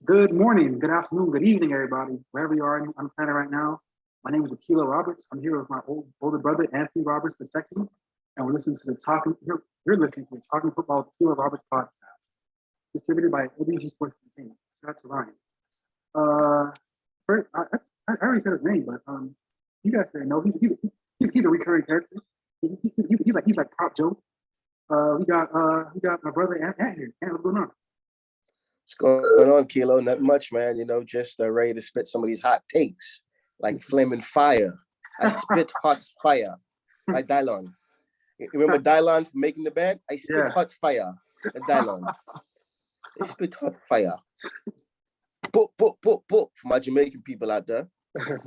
Good morning, good afternoon, good evening, everybody, wherever you are on the planet right now. My name is Akelo Roberts. I'm here with my older brother, Anthony Roberts II, and we're listening to the Talking. You're listening to the Talking Football with Akelo Roberts podcast, distributed by ABG Sports Entertainment. Shout out to Ryan. First, I already said his name, but you guys should know he's a recurring character. He's like Pop Joe. We got my brother Ant here. Ant, what's going on? What's going on, Kilo? Not much, man. Just ready to spit some of these hot takes, like flaming fire. I spit hot fire, like Dylon. You remember Dylon from Making the Band? I spit hot fire, like Dylon. I spit hot fire. Boop, boop, boop, boop, for my Jamaican people out there. All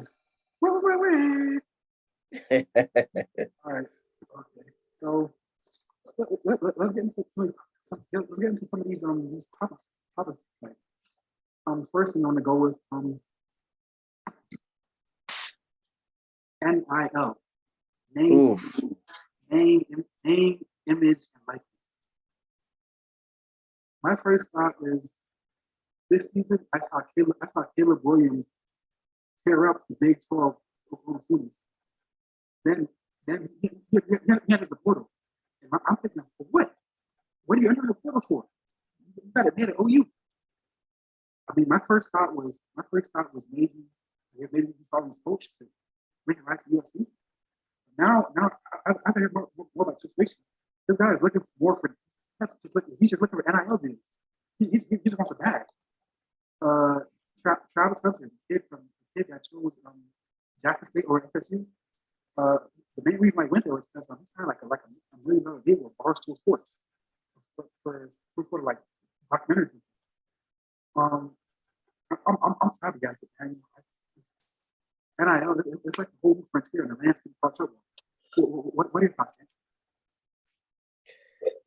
right, okay. So let's get into some of these topics tonight. First we want to go with NIL, name, image, and likeness. My first thought is this season I saw Caleb Williams tear up the Big 12 Oklahoma students. Then he entered the portal. And I'm thinking, what? What are you entering the portal for? You got to be at OU. I mean, my first thought was maybe he saw his coach to bring it right to USC. Now as I hear more about the situation, this guy is looking for more for. He's just looking for NIL deals. He just wants a bag. Travis Hunter, the kid that chose Jackson State or FSU. The main reason I went there was because he signed like a $1 million deal with Barstool Sports for like documentaries. I'm flabbergasted, man. NIL, it's like a whole new frontier in the landscape of college football. What are your thoughts, man?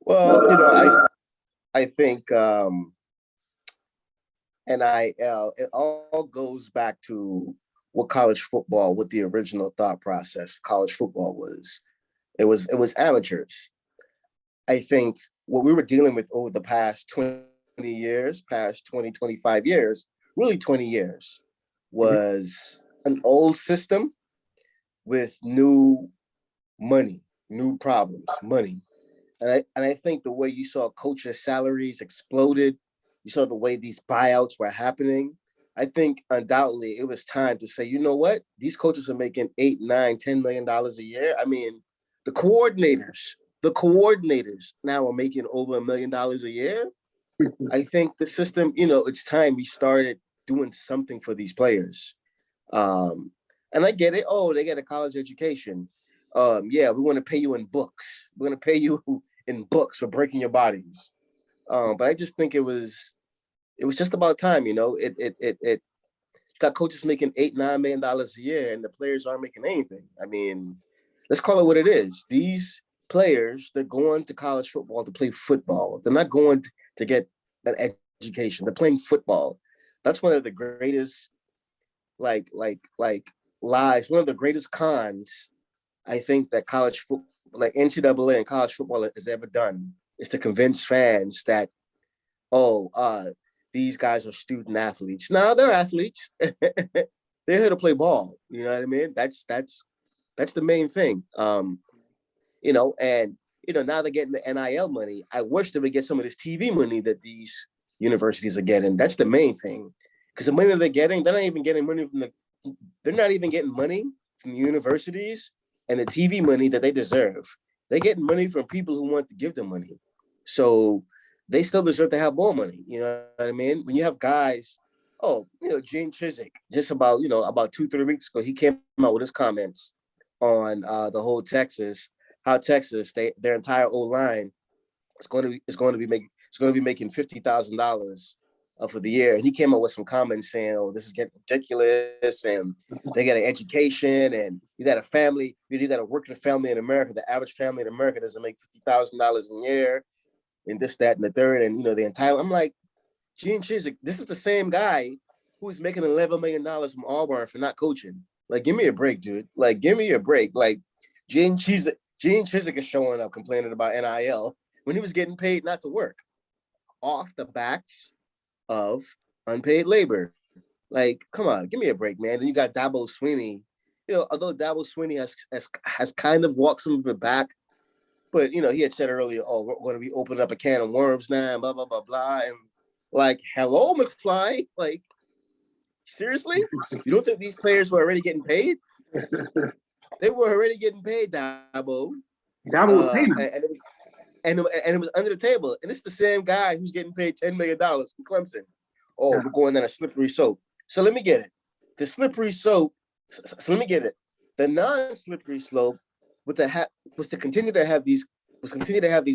Well, I think NIL, it all goes back to what college football, what the original thought process of college football was. It was amateurs. I think what we were dealing with over the past 20 years, past 20, 25 years, really 20 years, was an old system with new money, new problems, money. And I think the way you saw coaches' salaries exploded, you saw the way these buyouts were happening. I think undoubtedly it was time to say, you know what? These coaches are making $8, $9, $10 million a year. I mean, the coordinators now are making over $1 million a year. I think the system, it's time we started doing something for these players. And I get it. Oh, they get a college education. We want to pay you in books. We're going to pay you in books for breaking your bodies. But I just think it was just about time, it got coaches making $8, $9 million a year and the players aren't making anything. I mean, let's call it what it is. These players, they're going to college football to play football. They're not going to get an education. They're playing football. That's one of the greatest, like lies, one of the greatest cons I think that college football, like NCAA and college football has ever done, is to convince fans that, these guys are student athletes. No, they're athletes. They're here to play ball. You know what I mean? That's the main thing. And now they're getting the NIL money. I wish they would get some of this TV money that these universities are getting. That's the main thing. Because the money they're getting, they're not even getting money from the universities and the TV money that they deserve. They're getting money from people who want to give them money. So they still deserve to have more money. You know what I mean? When you have guys, Gene Chizik, just about 2-3 weeks ago, he came out with his comments on the whole Texas, how Texas, their entire O-line is going to be making $50,000 for the year. And he came up with some comments saying, "Oh, this is getting ridiculous, and they get an education, and you got a family, you got a working family in America. The average family in America doesn't make $50,000 a year, and this, that, and the third, and the entire." I'm like, Gene Chizik, this is the same guy who's making $11 million from Auburn for not coaching. Like, give me a break, dude. Like, give me a break. Like, Gene Chizik is showing up complaining about NIL when he was getting paid not to work. Off the backs of unpaid labor. Like, come on, give me a break, man. Then you got Dabo Sweeney. Although Dabo Sweeney has kind of walked some of it back, but he had said earlier, "Oh, we're going to be opening up a can of worms now," and blah blah blah blah. And like, hello, McFly. Like, seriously, you don't think these players were already getting paid? They were already getting paid, Dabo. Dabo was paying them. And it was under the table. And it's the same guy who's getting paid $10 million from Clemson. Oh, we're going down a slippery slope. So let me get it. The slippery slope. So let me get it. The non-slippery slope was to continue to have these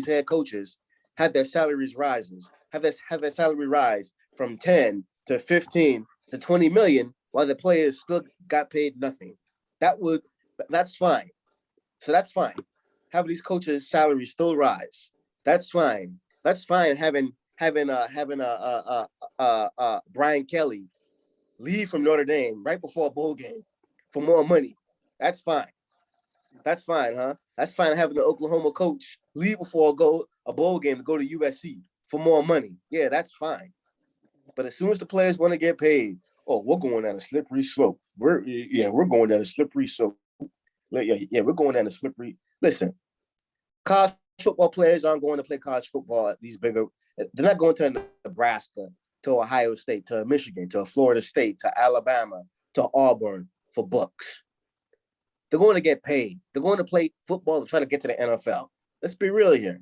head coaches have their salaries rises, have their salary rise from 10 to 15 to 20 million, while the players still got paid nothing. That's fine. So that's fine. Having these coaches' salaries still rise. That's fine. That's fine. Having Brian Kelly leave from Notre Dame right before a bowl game for more money. That's fine. That's fine, huh? That's fine. Having the Oklahoma coach leave before a bowl game to go to USC for more money. Yeah, that's fine. But as soon as the players want to get paid, oh, we're going down a slippery slope. We're going down a slippery slope. Yeah, we're going down a slippery. Listen, college football players aren't going to play college football at these bigger. They're not going to Nebraska, to Ohio State, to Michigan, to Florida State, to Alabama, to Auburn for books. They're going to get paid. They're going to play football to try to get to the NFL. Let's be real here.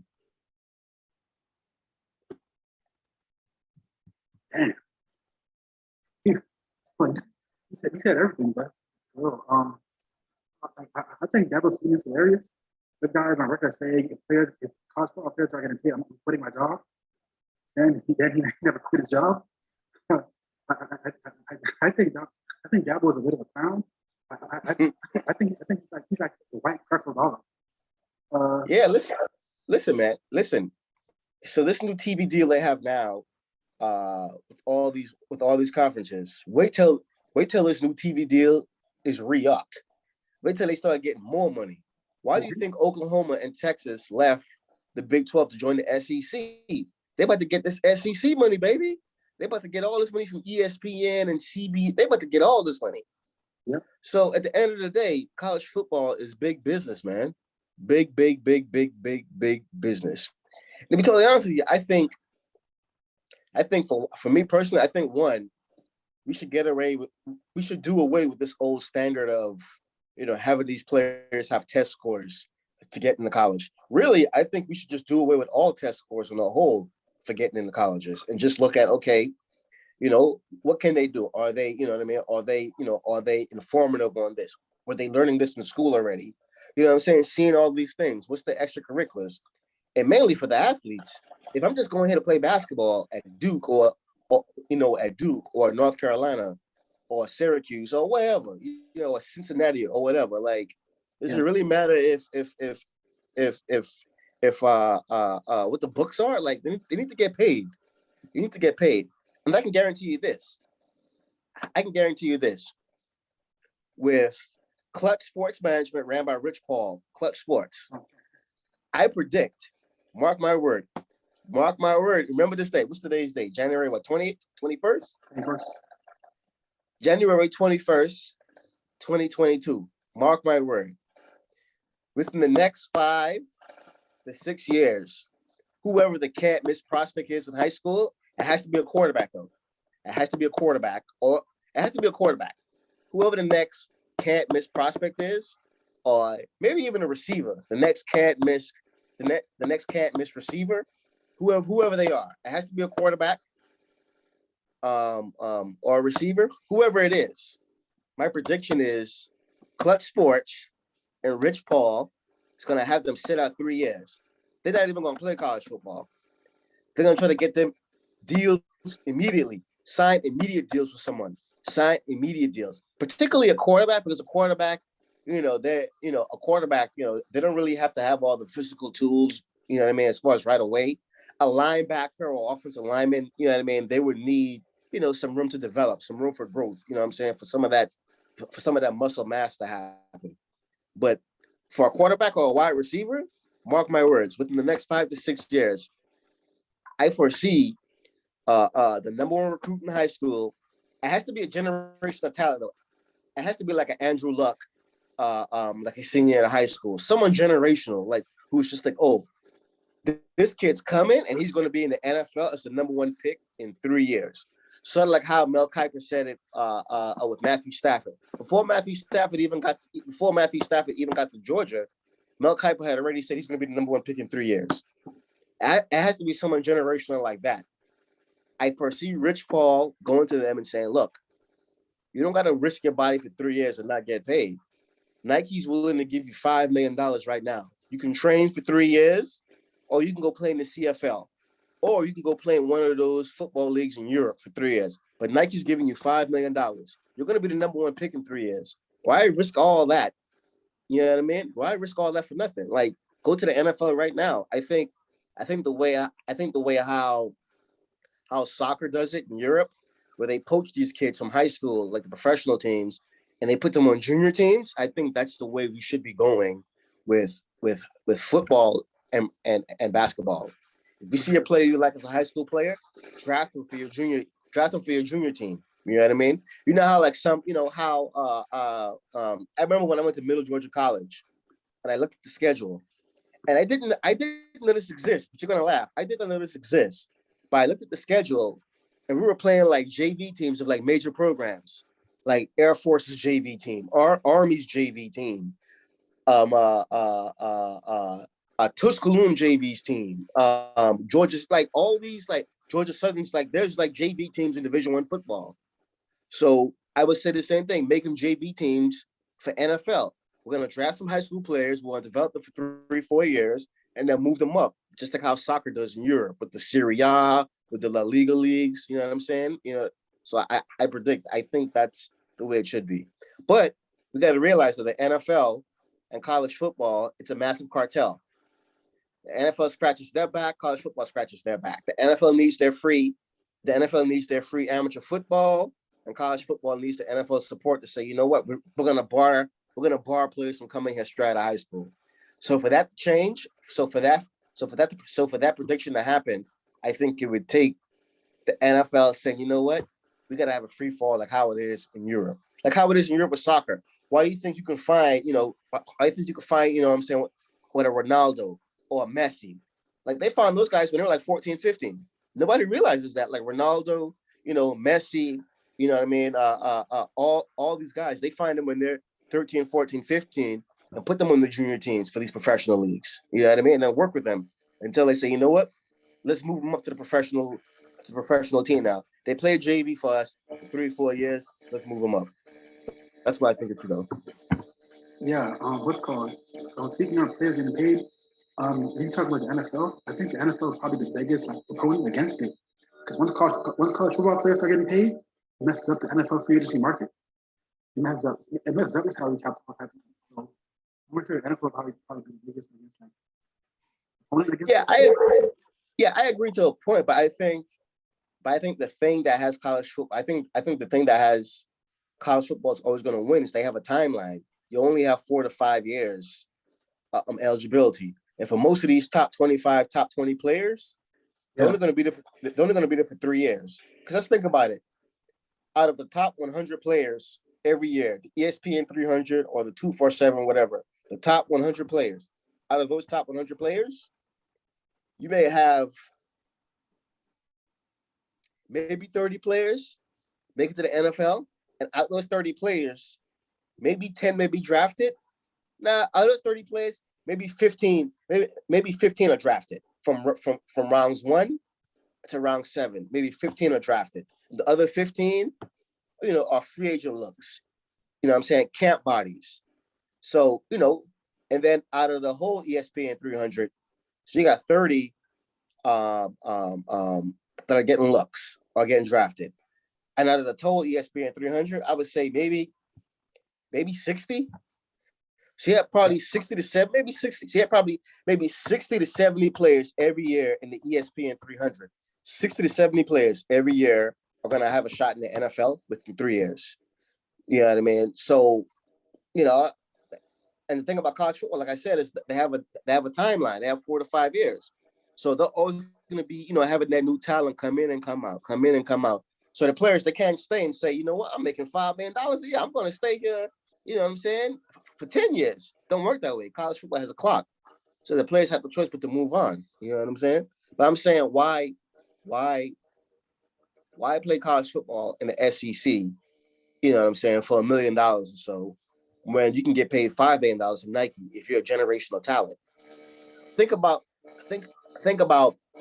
Damn. You said everything, bro. So, I think Dabo Sweeney is hilarious. The guys on record saying if college football players are going to pay, I'm quitting my job. Then he never quit his job. I think Dabo is a bit of a clown. I think he's like the white Creflo Dollar. Yeah, listen, man, listen. So this new TV deal they have now, with all these conferences. Wait till this new TV deal is re-upped. Wait till they start getting more money. Why do you think Oklahoma and Texas left the Big 12 to join the SEC? They about to get this SEC money, baby. They about to get all this money from ESPN and CB. They about to get all this money. Yeah. So at the end of the day, college football is big business, man. Big, big, big, big, big, big business. To be totally honest with you, I think for me personally, I think we should do away with this old standard of having these players have test scores to get into college. Really, I think we should just do away with all test scores on the whole for getting into colleges and just look at, okay, what can they do? Are they, Are they informative on this? Were they learning this in school already? You know what I'm saying? Seeing all these things. What's the extracurriculars? And mainly for the athletes, if I'm just going here to play basketball at Duke or North Carolina or Syracuse or wherever, or Cincinnati or whatever, like, does it really matter if what the books are? Like, they need to get paid. You need to get paid. And I can guarantee you this. With Clutch Sports Management ran by Rich Paul, Clutch Sports, I predict, mark my word, remember this date. What's today's date? January what, 20th, 21st? 21st. January 21st, 2022. Mark my word. Within the next 5 to 6 years, whoever the can't miss prospect is in high school, it has to be a quarterback, though. It has to be a quarterback. Whoever the next can't miss prospect is, or maybe even a receiver, the next can't miss receiver, whoever they are, it has to be a quarterback, or a receiver, whoever it is. My prediction is Clutch Sports and Rich Paul is going to have them sit out 3 years. They're not even going to play college football. They're going to try to get them deals immediately, sign immediate deals with someone, sign immediate deals, particularly a quarterback, because a quarterback, they don't really have to have all the physical tools, as far as right away. A linebacker or offensive lineman, they would need, some room to develop, some room for growth, for some of that muscle mass to happen. But for a quarterback or a wide receiver, mark my words, within the next 5 to 6 years, I foresee the number one recruit in high school. It has to be a generation of talent. Though. It has to be like an Andrew Luck, like a senior in high school, someone generational, like who's just like, oh, this kid's coming and he's going to be in the NFL as the number one pick in 3 years. Sort of like how Mel Kiper said it with Matthew Stafford. Before Matthew Stafford even got to Georgia, Mel Kiper had already said he's going to be the number one pick in 3 years. It has to be someone generational like that. I foresee Rich Paul going to them and saying, look, you don't got to risk your body for 3 years and not get paid. Nike's willing to give you $5 million right now. You can train for 3 years, or you can go play in the CFL, or you can go play in one of those football leagues in Europe for 3 years. But Nike's giving you $5 million. You're going to be the number one pick in 3 years. Why risk all that? You know what I mean? Why risk all that for nothing? Like, go to the NFL right now. I think the way how soccer does it in Europe, where they poach these kids from high school, like the professional teams, and they put them on junior teams. I think that's the way we should be going with football and basketball. If you see a player you like as a high school player, draft him for your junior team. You know what I mean? You know how like some, you know how I remember when I went to Middle Georgia College and I looked at the schedule, and I didn't know this exists, but you're gonna laugh. I didn't know this exists, but I looked at the schedule, and we were playing like JV teams of like major programs, like Air Force's JV team, Army's JV team, Tuscaloosa JV's team, Georgia's, like all these, like Georgia Southern's, like there's like JV teams in Division I football. So I would say the same thing, make them JV teams for NFL. We're going to draft some high school players. We'll develop them for 3-4 years and then move them up, just like how soccer does in Europe with the Serie A, with the La Liga leagues. You know what I'm saying? You know, so I think that's the way it should be. But we got to realize that the NFL and college football, it's a massive cartel. The NFL scratches their back, college football scratches their back. The NFL needs their free amateur football, and college football needs the NFL support to say, you know what, we're gonna bar players from coming here straight out of high school. So for that to change, so for that prediction to happen, I think it would take the NFL saying, you know what, we gotta have a free fall like how it is in Europe, like how it is in Europe with soccer. Why do you think you can find, you know, what I'm saying, what a Ronaldo or a Messi? Like they found those guys when they were like 14, 15. Nobody realizes that, like Ronaldo, you know, Messi, you know what I mean? All these guys, they find them when they're 13, 14, 15 and put them on the junior teams for these professional leagues. You know what I mean? And then work with them until they say, you know what? Let's move them up to the professional team now. They play JV for us for 3-4 years. Let's move them up. That's what I think it should go. Yeah, what's called? Speaking of players getting paid, you talk about the NFL. I think the NFL is probably the biggest like opponent against it, because once college football players start getting paid, it messes up the NFL free agency market. It messes up the salary cap. So I'm sure the NFL probably be the biggest against like opponent against. I agree to a point, but I think the thing that has college football, I think the thing that has college football is always going to win is they have a timeline. You only have 4 to 5 years eligibility, and for most of these top 25, top 20 players, they're only going to be there for 3 years. Because let's think about it. Out of the top 100 players every year, the ESPN 300 or the 247, whatever, the top 100 players. Out of those top 100 players, you may have maybe 30 players make it to the NFL, and out of those 30 players, maybe 10 may be drafted. Now, out of those 30 players, maybe 15 are drafted from rounds 1 to round 7. Maybe 15 are drafted. The other 15, you know, are free agent looks. You know what I'm saying? Camp bodies. So, you know, and then out of the whole ESPN 300, so you got 30 that are getting looks or getting drafted. And out of the total ESPN 300, I would say maybe 60. So you have probably 60 to 70, maybe 60. So you have probably maybe 60 to 70 players every year in the ESPN 300. 60 to 70 players every year are going to have a shot in the NFL within 3 years. You know what I mean? So, you know, and the thing about college football, like I said, is that they have a timeline. They have 4 to 5 years. So they'll always going to be, having that new talent come in and come out, come in and come out. So the players, they can't stay and say, you know what, I'm making $5 million a year. I'm going to stay here, you know what I'm saying, for 10 years. Don't work that way. College football has a clock. So the players have the choice but to move on. You know what I'm saying? But I'm saying why play college football in the SEC, you know what I'm saying, for $1 million or so, when you can get paid $5 million from Nike if you're a generational talent. Think about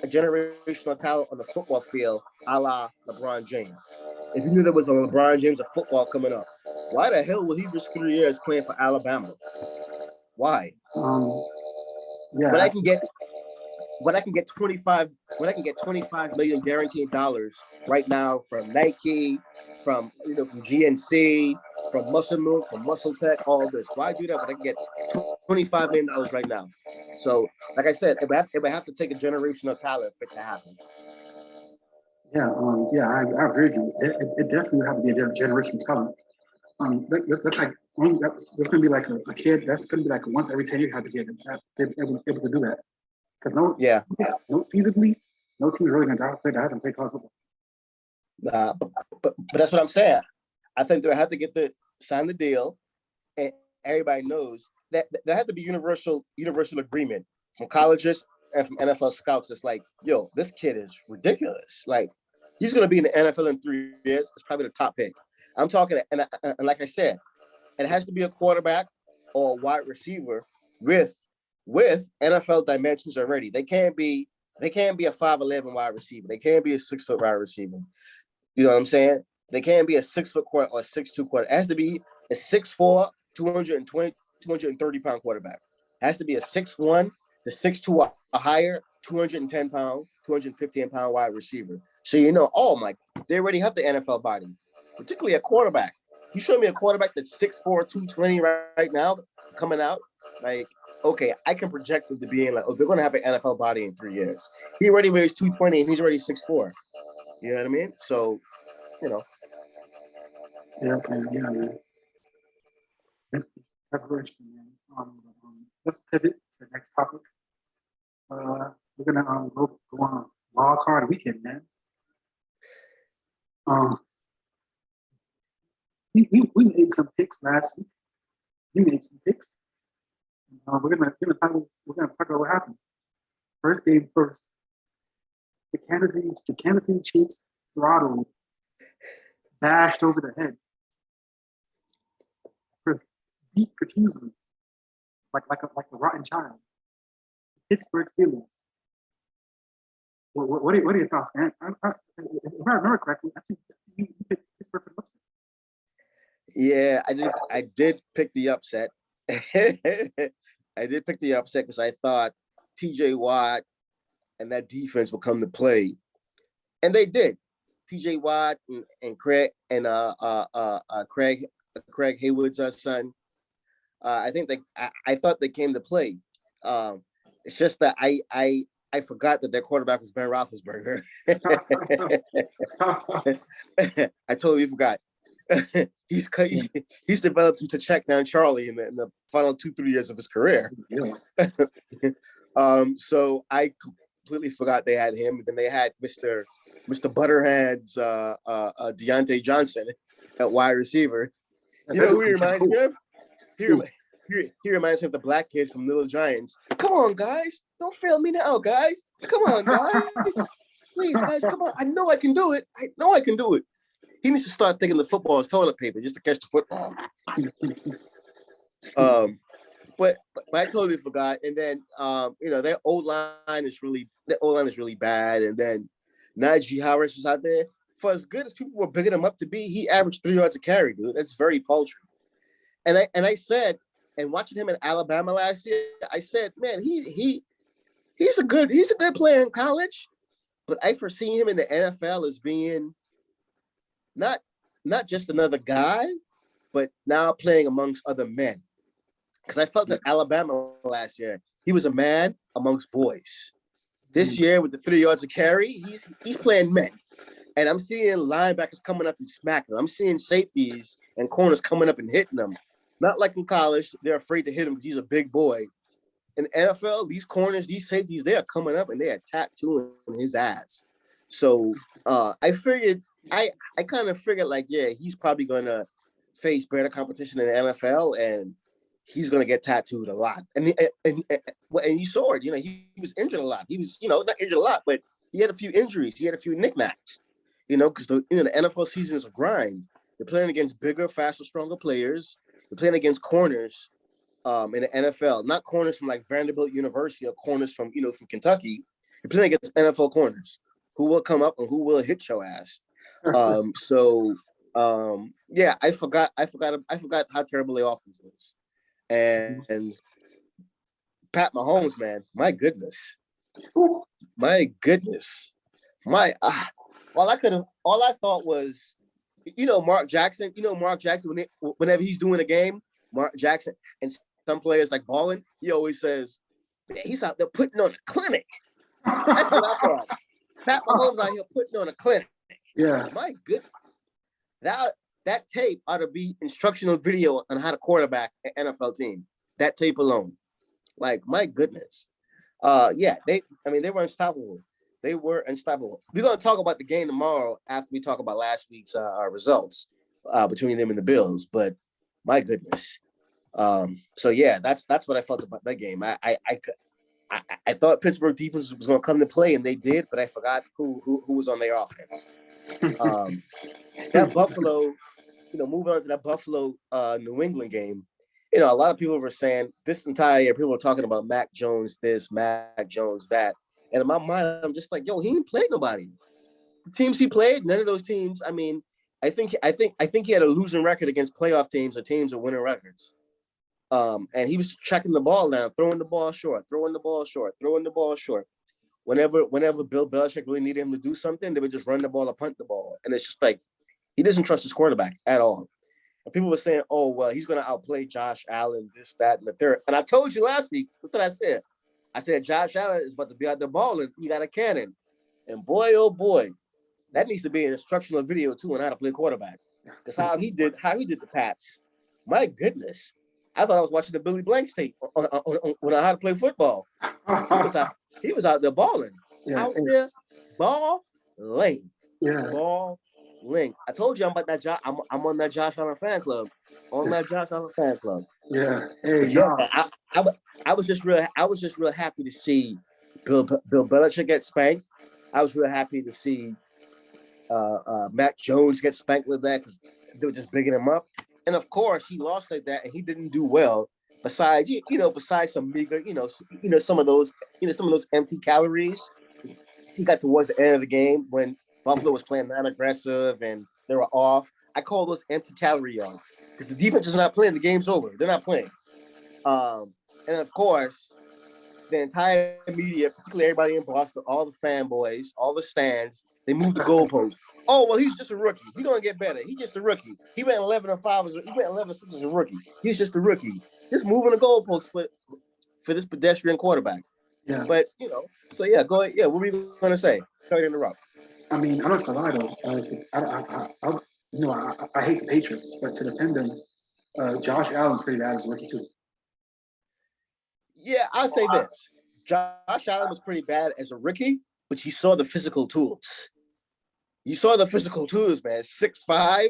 a generational talent on the football field, a la LeBron James. If you knew there was a LeBron James of football coming up, why the hell would he risk 3 years playing for Alabama? Why? Yeah. When I can get 25 million guaranteed dollars right now from Nike, from GNC, from Muscle Milk, from Muscle Tech, all this. Why do that when I can get $25 million right now? So, like I said, it would have to take a generational talent for it to happen. Yeah, I agree with you. It definitely would have to be a generational talent. That's going to be like a kid. That's going to be like once every 10 years have to get able to do that. Because feasibly, no team is really going to draft a player that hasn't played college football. But that's what I'm saying. I think they'll have to sign the deal, and everybody knows that there had to be universal agreement from colleges and from NFL scouts. It's like, yo, this kid is ridiculous. Like, he's going to be in the NFL in 3 years. It's probably the top pick. I'm talking, and like I said, it has to be a quarterback or a wide receiver with NFL dimensions already. They can't be a 5'11" wide receiver. They can't be a 6 foot wide receiver. You know what I'm saying? They can't be a 6 foot quarter or a 6'2" quarter. It has to be a 6'4", 220, 230 pound quarterback. It has to be a 6'1" to 6'2" a higher, 210 pound, 215 pound wide receiver. So they already have the NFL body, particularly a quarterback. You show me a quarterback that's 6'4", 220 right now coming out, like, okay, I can project them to be in, like, they're going to have an NFL body in 3 years. He already weighs 220 and he's already 6'4". You know what I mean? So, Yeah, man. That's very interesting, man. Let's pivot to the next topic. We're gonna go on wild card weekend, man. We made some picks last week. We made some picks. We're gonna talk about what happened. First game first. The Kansas City Chiefs throttled, bashed over the head, beat confusingly, like a rotten child. Pittsburgh Steelers. What are your thoughts, man? If I remember correctly, I think you picked Pittsburgh for the upset. Yeah, I did pick the upset. I did pick the upset because I thought TJ Watt and that defense would come to play, and they did. TJ Watt and Craig Haywood's son. I thought they came to play. It's just that I forgot that their quarterback was Ben Roethlisberger. I totally forgot. He's developed into check down Charlie in the final 2-3 years of his career. Yeah. So I completely forgot they had him. And then they had Mr. Butterhead's Deontay Johnson at wide receiver. You know who he reminds me of? He reminds me of the black kid from Little Giants. Come on, guys. Don't fail me now, guys. Come on, guys. Please, guys, come on. I know I can do it. He needs to start thinking the football is toilet paper just to catch the football. But I totally forgot. And then their O-line is really bad. And then Najee Harris was out there. For as good as people were bigging him up to be, he averaged 3 yards a carry, dude. That's very paltry. And I said, and watching him in Alabama last year, I said, man, he's a good player in college, but I foresee him in the NFL as being not just another guy, but now playing amongst other men. Because I felt at Alabama last year, he was a man amongst boys. This year, with the 3 yards of carry, he's playing men. And I'm seeing linebackers coming up and smacking him. I'm seeing safeties and corners coming up and hitting him. Not like in college, they're afraid to hit him because he's a big boy. in NFL, these corners, these safeties, they are coming up and they are tattooing his ass. So I figured, I kind of figured like, yeah, he's probably gonna face better competition in the NFL, and he's gonna get tattooed a lot. And you saw it, he was injured a lot. He was, not injured a lot, but he had a few injuries. He had a few knickknacks, because the NFL season is a grind. They're playing against bigger, faster, stronger players. They're playing against corners in the NFL, not corners from like Vanderbilt University or corners from from Kentucky. You're playing against NFL corners who will come up and who will hit your ass. Yeah, I forgot how terrible the offense was, and Pat Mahomes, man, my goodness, all I thought was, Mark Jackson, whenever he's doing a game, Mark Jackson and some players like balling, he always says, man, he's out there putting on a clinic. That's what I thought. Pat Mahomes out here putting on a clinic. Yeah. My goodness. That tape ought to be instructional video on how to quarterback an NFL team. That tape alone. Like, my goodness. Yeah, they were unstoppable. They were unstoppable. We're going to talk about the game tomorrow after we talk about last week's results between them and the Bills. But my goodness. So yeah, that's what I felt about that game. I thought Pittsburgh defense was going to come to play, and they did, but I forgot who was on their offense. That Buffalo, moving on to that Buffalo New England game, a lot of people were saying this entire year, people were talking about Mac Jones this, Mac Jones that. And in my mind, I'm just like, yo, he didn't play nobody. The teams he played, none of those teams. I mean, I think he had a losing record against playoff teams or teams with winning records. And he was checking the ball down, throwing the ball short. Whenever Bill Belichick really needed him to do something, they would just run the ball or punt the ball. And it's just like, he doesn't trust his quarterback at all. And people were saying, oh, well, he's going to outplay Josh Allen, this, that, and the third. And I told you last week, what did I say? I said, Josh Allen is about to be out there balling. He got a cannon. And boy, oh boy, that needs to be an instructional video too on how to play quarterback. Because how he did the Pats. My goodness. I thought I was watching the Billy Blanks tape on how to play football. He was out there balling. Yeah, out there balling. Yeah. Balling. I told you I'm about that. I'm on that Josh Allen fan club. Yeah. Hey, yeah, I was just real happy to see Bill Belichick get spanked. I was real happy to see Mac Jones get spanked like that because they were just bigging him up. And of course, he lost like that, and he didn't do well. Besides, besides some meager, some of those empty calories. He got towards the end of the game when Buffalo was playing non-aggressive and they were off. I call those empty calorie yards because the defense is not playing. The game's over. They're not playing. And of course, the entire media, particularly everybody in Boston, all the fanboys, all the stands, they moved the goalpost. Oh, well, he's just a rookie. He's going to get better. He's just a rookie. He went 11-5. He went 11-6 as a rookie. He's just a rookie. Just moving the goalpost for this pedestrian quarterback. Yeah. But, so yeah, go ahead. Yeah, what were you going to say? Sorry to interrupt. I mean, I'm not gonna lie though. I hate the Patriots, but to defend them, Josh Allen's pretty bad as a rookie too. Yeah, I'll say this. Josh Allen was pretty bad as a rookie, but you saw the physical tools. Man. 6'5",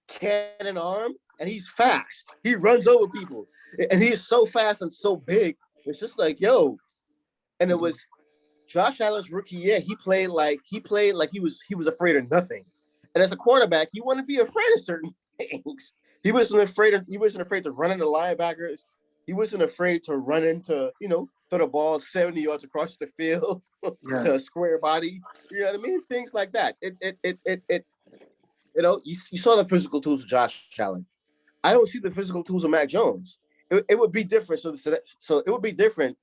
cannon arm, and he's fast. He runs over people. And he's so fast and so big. It's just like, yo. And it was Josh Allen's rookie year. He played like he was afraid of nothing. And as a quarterback, you want to be afraid of certain things. He wasn't afraid to run into linebackers. He wasn't afraid to run into, throw the ball 70 yards across the field to a square body. You know what I mean? Things like that. You saw the physical tools of Josh Allen. I don't see the physical tools of Mac Jones. It would be different. So it would be different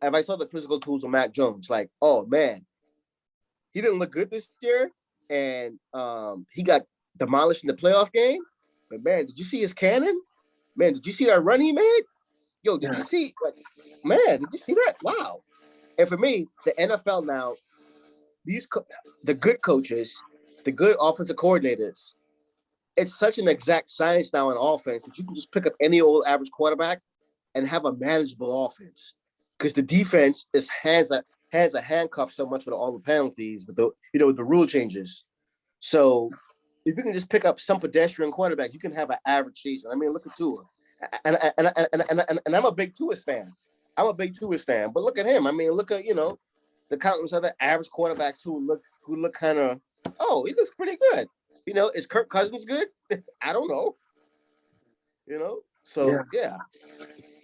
if I saw the physical tools of Mac Jones. Like, oh man, he didn't look good this year, and he got demolished in the playoff game. But man, did you see his cannon? Man, did you see that run he made? Yo, did you see, did you see that? Wow. And for me, the NFL now, the good coaches, the good offensive coordinators, it's such an exact science now in offense that you can just pick up any old average quarterback and have a manageable offense. because the defense is hands are handcuffed so much with all the penalties, with with the rule changes. So if you can just pick up some pedestrian quarterback, you can have an average season. I mean, look at Tua, and I'm a big Tua fan. But look at him. I mean, look at the countless other average quarterbacks who look kind of, oh, he looks pretty good. Is Kirk Cousins good? I don't know. So yeah.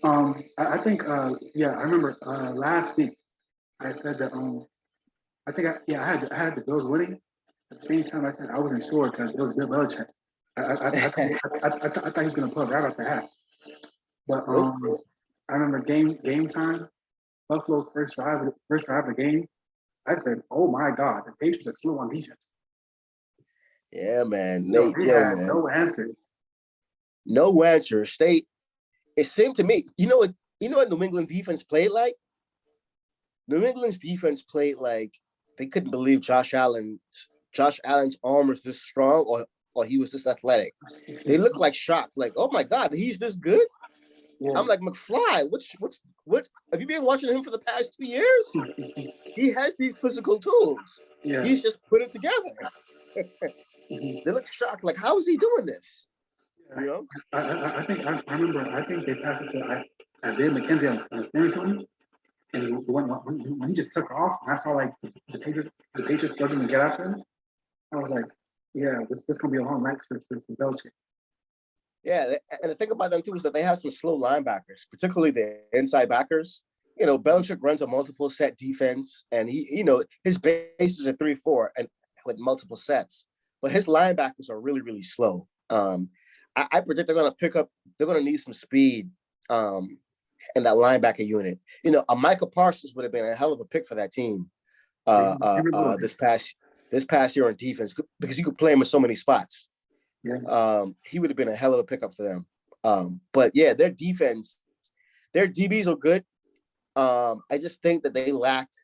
I think I remember last week I said that I had the Bills winning. At the same time, I said I wasn't sure because it was Bill Belichick. I thought he was gonna pull it right off the hat. But I remember game time, Buffalo's first drive of the game. I said, "Oh my God, the Patriots are slow on defense." Yeah, man. They had no answers. No answers. It seemed to me, what New England defense played like? New England's defense played like they couldn't believe Josh Allen's arm was this strong or he was this athletic. They looked like shocked, like, oh my God, he's this good? Yeah. I'm like, McFly, what have you been watching him for the past 2 years? He has these physical tools. Yeah. He's just put it together. They look shocked, like, how is he doing this? I think they passed it to Isaiah McKenzie on experience on him. And when he just took off, and I saw like the Patriots struggling to get after him, I was like, yeah, this gonna be a long night for Belichick. Yeah, and the thing about them too is that they have some slow linebackers, particularly the inside backers. Belichick runs a multiple set defense, and his base is a 3-4 and with multiple sets, but his linebackers are really, really slow. I predict they're going to need some speed in that linebacker unit. A Micah Parsons would have been a hell of a pick for that team this past year on defense because you could play him in so many spots. Yeah. He would have been a hell of a pickup for them. But yeah, their defense, their DBs are good. I just think that they lacked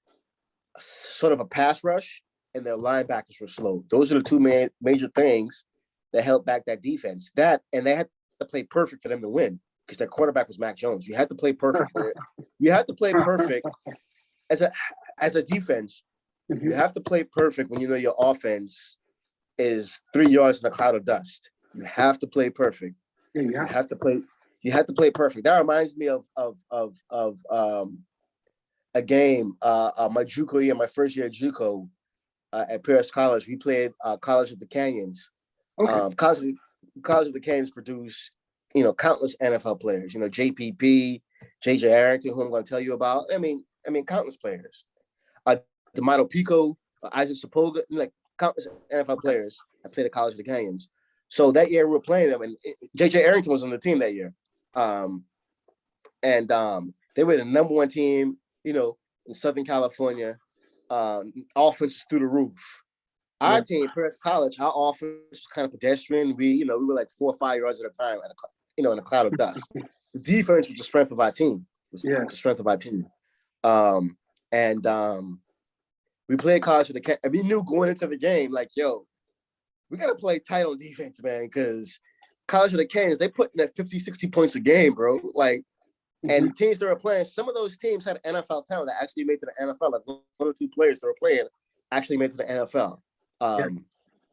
sort of a pass rush and their linebackers were slow. Those are the two major things that held back that defense. That, and they had to play perfect for them to win because their quarterback was Mac Jones. You had to play perfect. You had to play perfect as a defense. You have to play perfect when your offense is 3 yards in a cloud of dust. You have to play perfect. Yeah, you have to play perfect. That reminds me of a game. My JUCO year, my first year at JUCO at Paris College. We played College of the Canyons. Okay. College of the Canyons produced, countless NFL players. JPP, JJ Arrington, who I'm going to tell you about. I mean, countless players. D'Amato Pico, Isaac Sapoga, like countless NFL players that played at College of the Canyons. So that year we were playing them, and JJ Arrington was on the team that year. And they were the number one team, in Southern California. Offense through the roof. Our team, Paris College, our offense was kind of pedestrian. We were like 4 or 5 yards at a time, in a cloud of dust. The defense was the strength of our team. We played College of the Canyons, and we knew going into the game, like, yo, we got to play tight on defense, man, because College of the Canyons, they put in at 50, 60 points a game, bro. Like, and the teams they were playing, some of those teams had NFL talent that actually made to the NFL. Like, 1 or 2 players that were playing actually made to the NFL.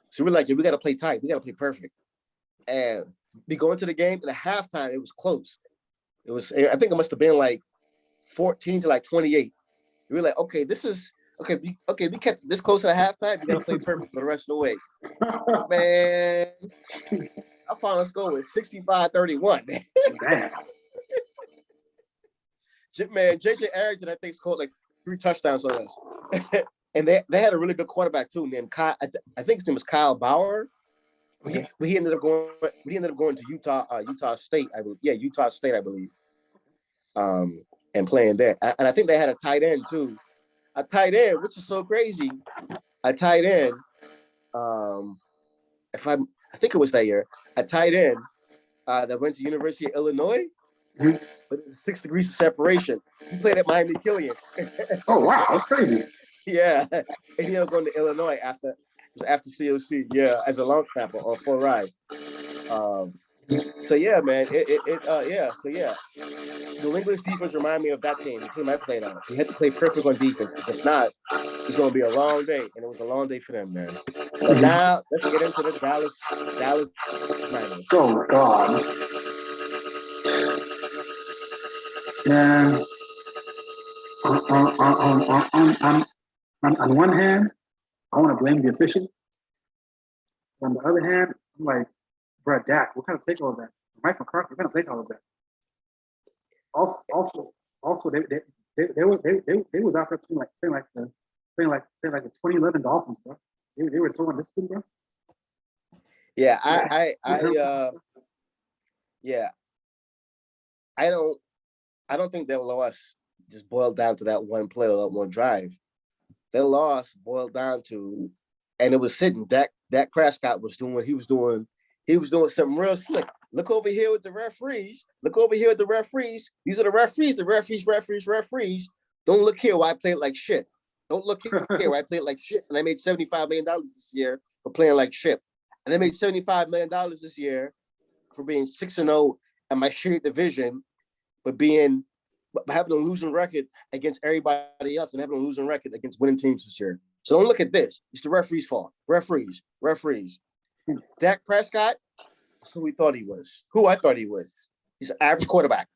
So we're like, yeah, we got to play tight. We got to play perfect. And we go into the game, and at halftime, it was close. I think it must have been like 14 to like 28. We were like, okay, we kept this close to the halftime. We got to play perfect for the rest of the way. Man, our final score was 65-31. Man, JJ Arrington, I think, scored like 3 touchdowns on us. And they had a really good quarterback too, named Kyle. I think his name was Kyle Bauer. Okay. He ended up going to Utah State. Utah State, I believe. And playing there. And I think they had a tight end too. A tight end, which is so crazy. A tight end. I think it was that year. A tight end that went to University of Illinois. Mm-hmm. But it's 6 degrees of separation. He played at Miami Killian. Oh wow, that's crazy. Yeah, and he ended up going to Illinois after COC. Yeah, as a long snapper on full ride. So yeah, man. So yeah, New England's defense reminded me of that team, the team I played on. He had to play perfect on defense because if not, it's going to be a long day. And it was a long day for them, man. But now, let's get into the Dallas Mavericks. Oh, God. Man, on one hand, I want to blame the official. On the other hand, I'm like, bro, Dak, what kind of play call was that? Mike McCarthy, what kind of play call was that? Also, they was out there playing like the 2011 Dolphins, bro. They were so undisciplined, bro. Yeah, I don't think their loss just boiled down to that one play or that one drive. Their loss boiled down to, and it was sitting. Dak Prescott was doing what he was doing. He was doing something real slick. Look over here with the referees. Look over here with the referees. These are the referees. The referees. Don't look here where I played like shit. Don't look here where I played like shit. And I made $75 million this year for playing like shit. And I made $75 million this year for being 6-0 in my shitty division, but having a losing record against everybody else and having a losing record against winning teams this year. So don't look at this. It's the referees' fault. Referees. Dak Prescott, that's who we thought he was. Who I thought he was. He's an average quarterback.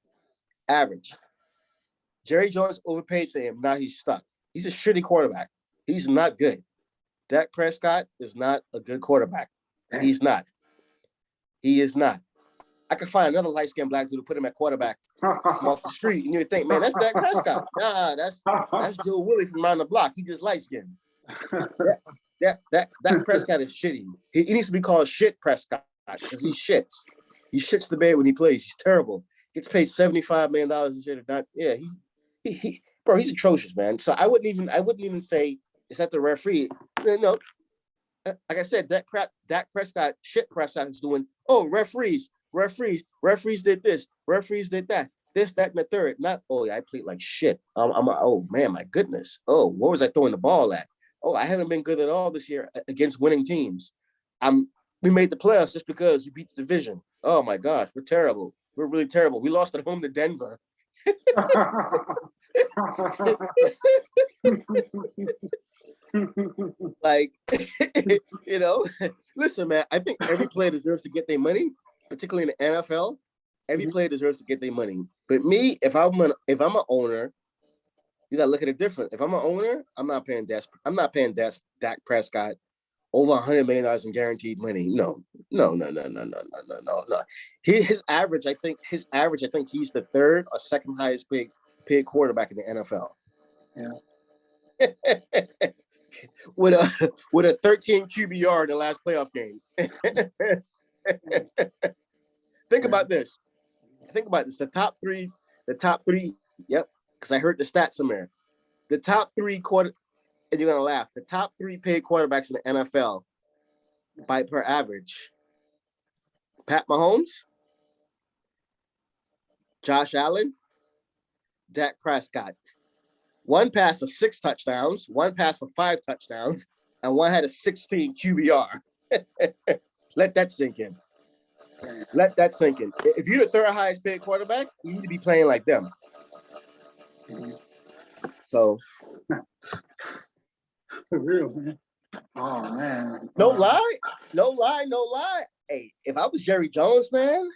Average. Jerry Jones overpaid for him. Now he's stuck. He's a shitty quarterback. He's not good. Dak Prescott is not a good quarterback. He's not. He is not. I could find another light-skinned black dude to put him at quarterback from off the street, and you would think, man, that's Dak Prescott. Nah, that's Joe Willie from around the block. He just light-skinned. That Prescott is shitty. He needs to be called Shit Prescott because he shits. He shits the bed when he plays. He's terrible. Gets paid $75 million this year to not. Yeah, bro, he's atrocious, man. So I wouldn't even say it's at the referee. No, like I said, Dak Prescott, Shit Prescott is doing. Oh, referees did this, referees did that, this, that, and the third. Not, oh, yeah, I played like shit. Oh man, my goodness. Oh, where was I throwing the ball at? Oh, I haven't been good at all this year against winning teams. We made the playoffs just because we beat the division. Oh my gosh, we're terrible. We're really terrible. We lost at home to Denver. Like, listen, man, I think every player deserves to get their money, particularly in the NFL. Every player deserves to get their money. But me, if I'm an owner, you gotta look at it different. If I'm an owner, I'm not paying Dak Prescott over $100 million in guaranteed money. No. His average, I think he's the third or second highest paid quarterback in the NFL. Yeah. with a 13 QBR in the last playoff game. Think about this. The top three. Yep. Because I heard the stats somewhere. The top three and you're gonna laugh. The top three paid quarterbacks in the NFL by per average: Pat Mahomes, Josh Allen, Dak Prescott. One passed for 6 touchdowns, one passed for 5 touchdowns, and one had a 16 QBR. Let that sink in. If you're the third highest paid quarterback, you need to be playing like them. So, for real, man. Oh man. No lie. Hey, if I was Jerry Jones, man,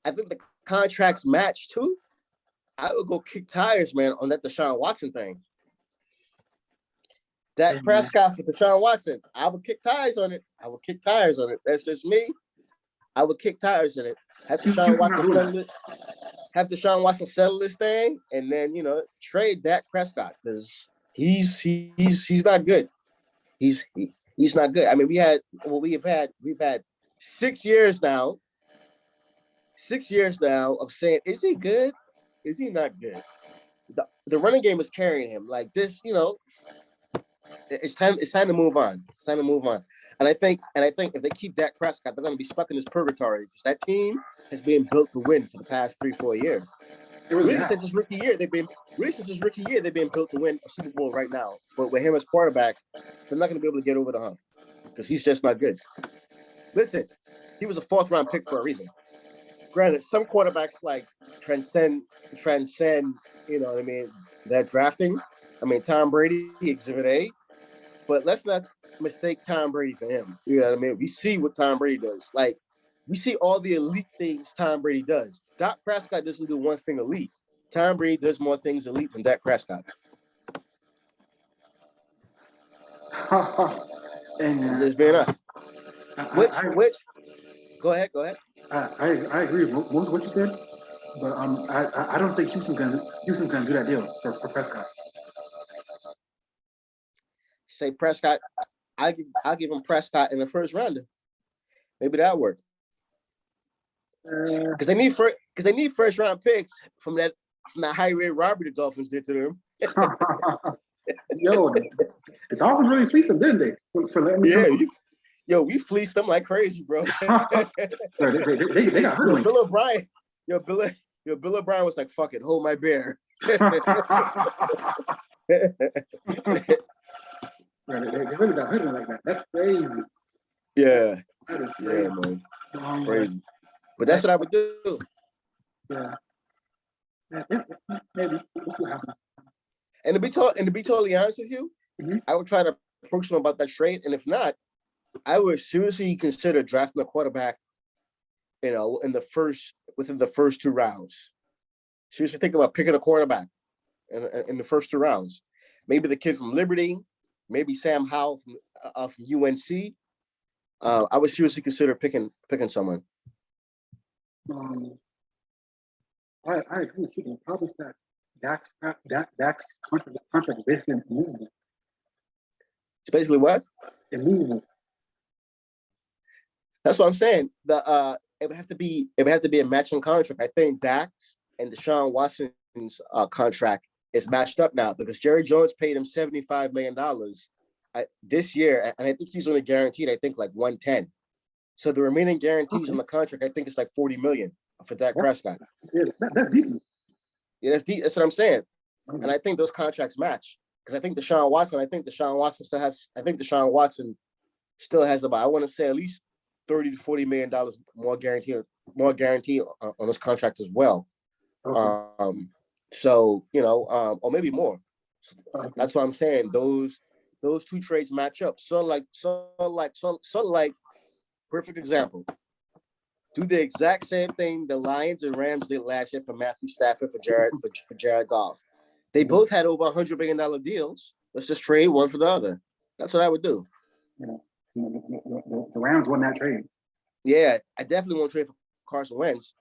I think the contracts match too. I would go kick tires, man, on that Deshaun Watson thing. Dak Prescott for Deshaun Watson. I would kick tires on it. That's just me. I would kick tires on it. Have Deshaun Watson settle this thing, and then trade Dak Prescott because he's not good. He's not good. I mean, we've had 6 years now. 6 years now of saying, is he good? Is he not good? The running game is carrying him like this. It's time to move on. And I think if they keep Dak Prescott, they're going to be stuck in this purgatory because that team has been built to win for the past 3-4 years. Since his rookie year, they've been built to win a Super Bowl right now. But with him as quarterback, they're not going to be able to get over the hump because he's just not good. Listen, he was a 4th round pick for a reason. Granted, some quarterbacks like transcend. You know what I mean? That drafting. I mean, Tom Brady, Exhibit A. But let's not mistake Tom Brady for him. You know what I mean? We see what Tom Brady does. Like, we see all the elite things Tom Brady does. Dak Prescott doesn't do one thing elite. Tom Brady does more things elite than Dak Prescott. And I'm just being honest. I Which? Go ahead. I agree with most of what you said, but I don't think Houston's gonna do that deal for Prescott. Say Prescott. I'll give him Prescott in the first round. Maybe that'll work. Because they need first round picks from that high rate robbery the Dolphins did to them. Yo, the Dolphins really fleeced them, didn't they? For letting me we fleeced them like crazy, bro. they got hoodwinked. Bill O'Brien. Bill O'Brien was like, "Fuck it, hold my beer." They really got hoodwinked like that. That's crazy. Yeah. That is crazy. Yeah, man. Crazy. But that's what I would do. Yeah. Maybe. We'll see what happens. And to be totally honest with you, I would try to approach them about that trade. And if not, I would seriously consider drafting a quarterback, within the first 2 rounds. Seriously think about picking a quarterback in the first 2 rounds. Maybe the kid from Liberty, maybe Sam Howell from UNC. I would seriously consider picking someone. I agree with you. The problem is that Dak's contract is basically immovable. It's basically what? Immovable. That's what I'm saying. It would have to be a matching contract. I think Dak's and Deshaun Watson's contract is matched up now because Jerry Jones paid him $75 million this year, and I think he's only guaranteed, I think, like 110. So the remaining guarantees on the contract, I think it's like $40 million for Dak Prescott. Yeah, that's decent. Yeah, that's what I'm saying. And I think those contracts match because I think Deshaun Watson still has about, I want to say, at least $30 to $40 million more guarantee on this contract as well. Okay. So or maybe more. That's what I'm saying. Those 2 trades match up. So like perfect example. Do the exact same thing the Lions and Rams did last year for Matthew Stafford for Jared Goff. They both had over $100 million deals. Let's just trade one for the other. That's what I would do. Yeah. The Rams won that trade. Yeah, I definitely won't trade for Carson Wentz.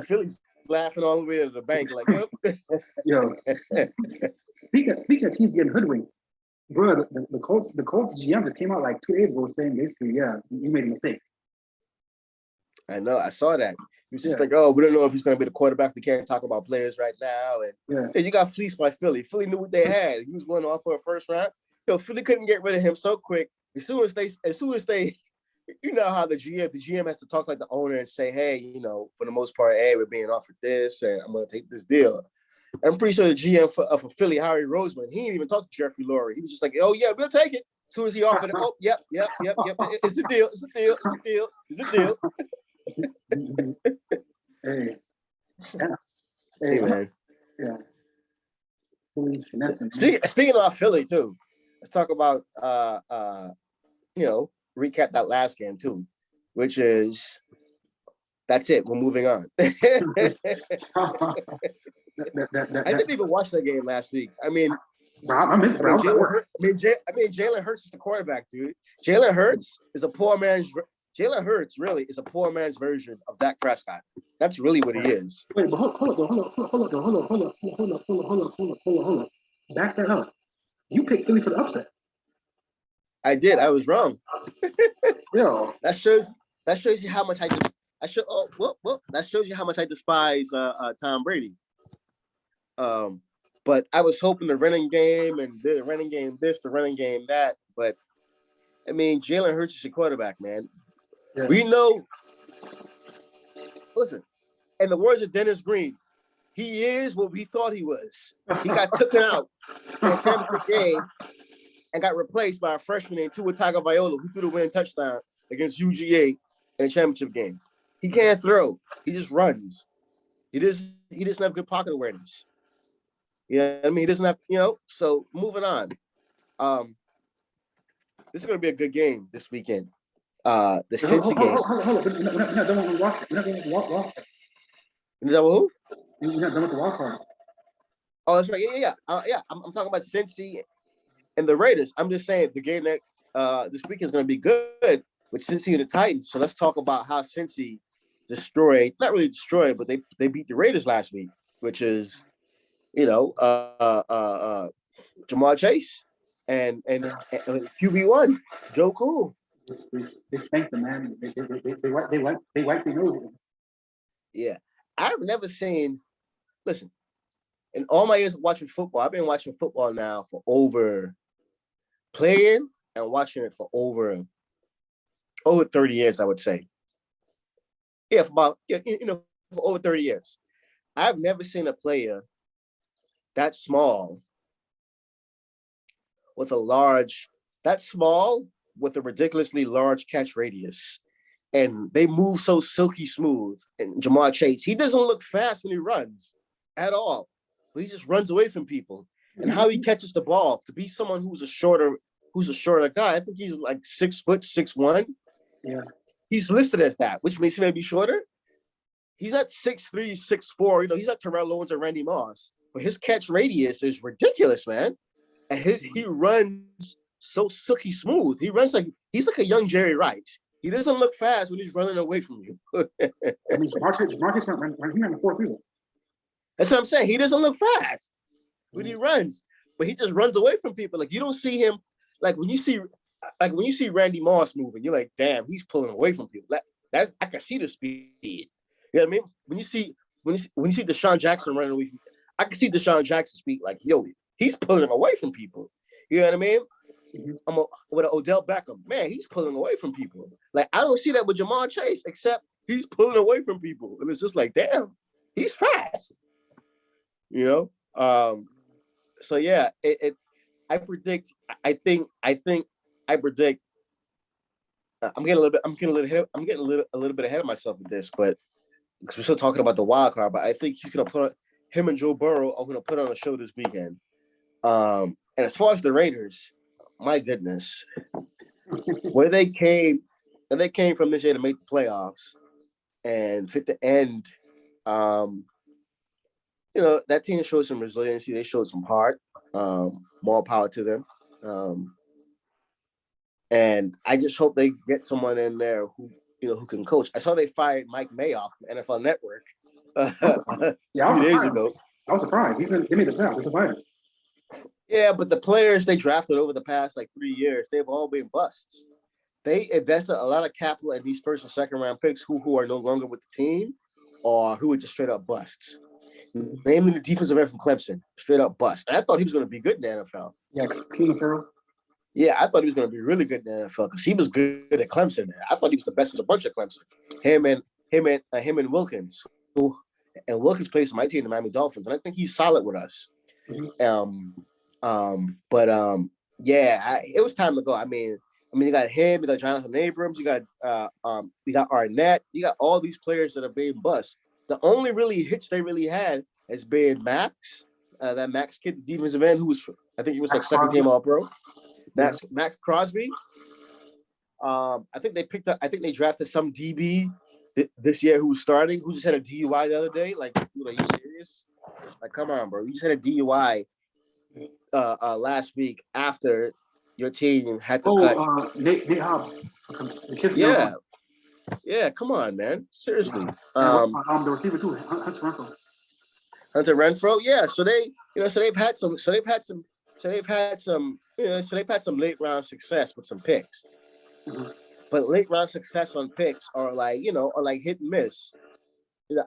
Philly's laughing all the way to the bank, like, yep. Yo, speaking of teams getting hoodwinked, bro, the Colts GM just came out like 2 days ago saying basically, yeah, you made a mistake. I know, I saw that. He was just like, oh, we don't know if he's going to be the quarterback. We can't talk about players right now. And you got fleeced by Philly. Philly knew what they had. He was going off for a first round. Philly couldn't get rid of him so quick. As soon as they, you know how the GM has to talk like the owner and say, hey, for the most part, hey, we're being offered this, and I'm going to take this deal. I'm pretty sure the GM for Philly, Harry Roseman, he didn't even talk to Jeffrey Lurie. He was just like, oh yeah, we'll take it. As soon as he offered it, oh yep. It's a deal. Hey. Yeah. Hey man. Yeah. Speaking of Philly too, let's talk about recap that last game too, which is that's it. We're moving on. I didn't even watch that game last week. I mean, Jalen Hurts is the quarterback, dude. Jalen Hurts is a poor man's version of Dak Prescott. That's really what he is. Wait, but hold up. Back that up. You picked Philly for the upset. I did. I was wrong. Yo, that shows you how much that shows you how much I despise Tom Brady. But I was hoping the running game and the running game this, the running game that. But I mean, Jalen Hurts is your quarterback, man. Yeah. We know. Listen, in the words of Dennis Green, he is what we thought he was. He got taken out in a championship game and got replaced by a freshman named Tua Tagovailoa, who threw the winning touchdown against UGA in a championship game. He can't throw. He just runs. He doesn't have good pocket awareness. You know what I mean? He doesn't have, so moving on. This is gonna be a good game this weekend. The Cincy game. Hold on. We're not done with the walk. We're not done with the walk. Is that who? We're not done with the walk card. Oh, that's right. Yeah. I'm talking about Cincy and the Raiders. I'm just saying the game that this weekend is gonna be good with Cincy and the Titans. So let's talk about how Cincy not really destroyed, but they beat the Raiders last week, which is, Jamar Chase and QB1 Joe Cool. They spanked the man. They wiped their nose. Yeah, I've never seen. Listen, in all my years of watching football, I've been watching football now for playing and watching it for over 30 years, I would say. Yeah, for over 30 years. I've never seen a player that small with a ridiculously large catch radius. And they move so silky smooth. And Jamar Chase, he doesn't look fast when he runs at all. But he just runs away from people. And how he catches the ball, to be someone who's a shorter guy, I think he's like 6 foot, 6'1". Yeah. He's listed as that, which makes him maybe shorter. He's not 6'3", 6'4". He's not Terrell Owens or Randy Moss. But his catch radius is ridiculous, man. And he runs so silky smooth. He's like a young Jerry Rice. He doesn't look fast when he's running away from you. I mean, Jamar Chase ran the 4.3. That's what I'm saying. He doesn't look fast when he runs, but he just runs away from people. Like, you don't see him. Like when you see Randy Moss moving, you're like, damn, he's pulling away from people. I can see the speed. You know what I mean? When you see Deshaun Jackson running away from, I can see Deshaun Jackson speed. Like, yo, he's pulling away from people. You know what I mean? Mm-hmm. With Odell Beckham, man, he's pulling away from people. Like, I don't see that with Jamar Chase, except he's pulling away from people, and it's just like, damn, he's fast. So yeah, I predict. I predict. I'm getting a little bit ahead of myself with this, but because we're still talking about the wild card. But I think him and Joe Burrow are gonna put on a show this weekend. And as far as the Raiders, my goodness, where they came from this year to make the playoffs and fit the end. That team showed some resiliency. They showed some heart. More power to them. And I just hope they get someone in there who can coach. I saw they fired Mike Mayock from NFL Network a few days ago. I was surprised. They made the playoffs. It's a fighter. Yeah, but the players they drafted over the past 3 years, they've all been busts. They invested a lot of capital in these first and second round picks who are no longer with the team or who are just straight up busts. Namely the defensive end from Clemson, straight up bust. And I thought he was going to be good in the NFL. Yeah, Clean Farrell. Yeah, I thought he was going to be really good in the NFL because he was good at Clemson. I thought he was the best of the bunch at Clemson. Him and Wilkins, and Wilkins plays for my team, the Miami Dolphins, and I think he's solid with us. Yeah, it was time to go. I mean, you got him, you got Jonathan Abrams, you got Arnett, you got all these players that are being bust. The only really hits they really had has been Max, that Max kid, the defensive end, I think he was second team All Pro. Max Crosby. I think they drafted some DB this year who was starting, who just had a DUI the other day. Like, dude, are you serious? Like, come on, bro. You just had a DUI last week after your team had to cut. Nate Hobbs. Yeah, come on, man. Seriously. The receiver too, Hunter Renfrow. Yeah, so they've had some late round success with some picks. Mm-hmm. But late round success on picks are like hit and miss.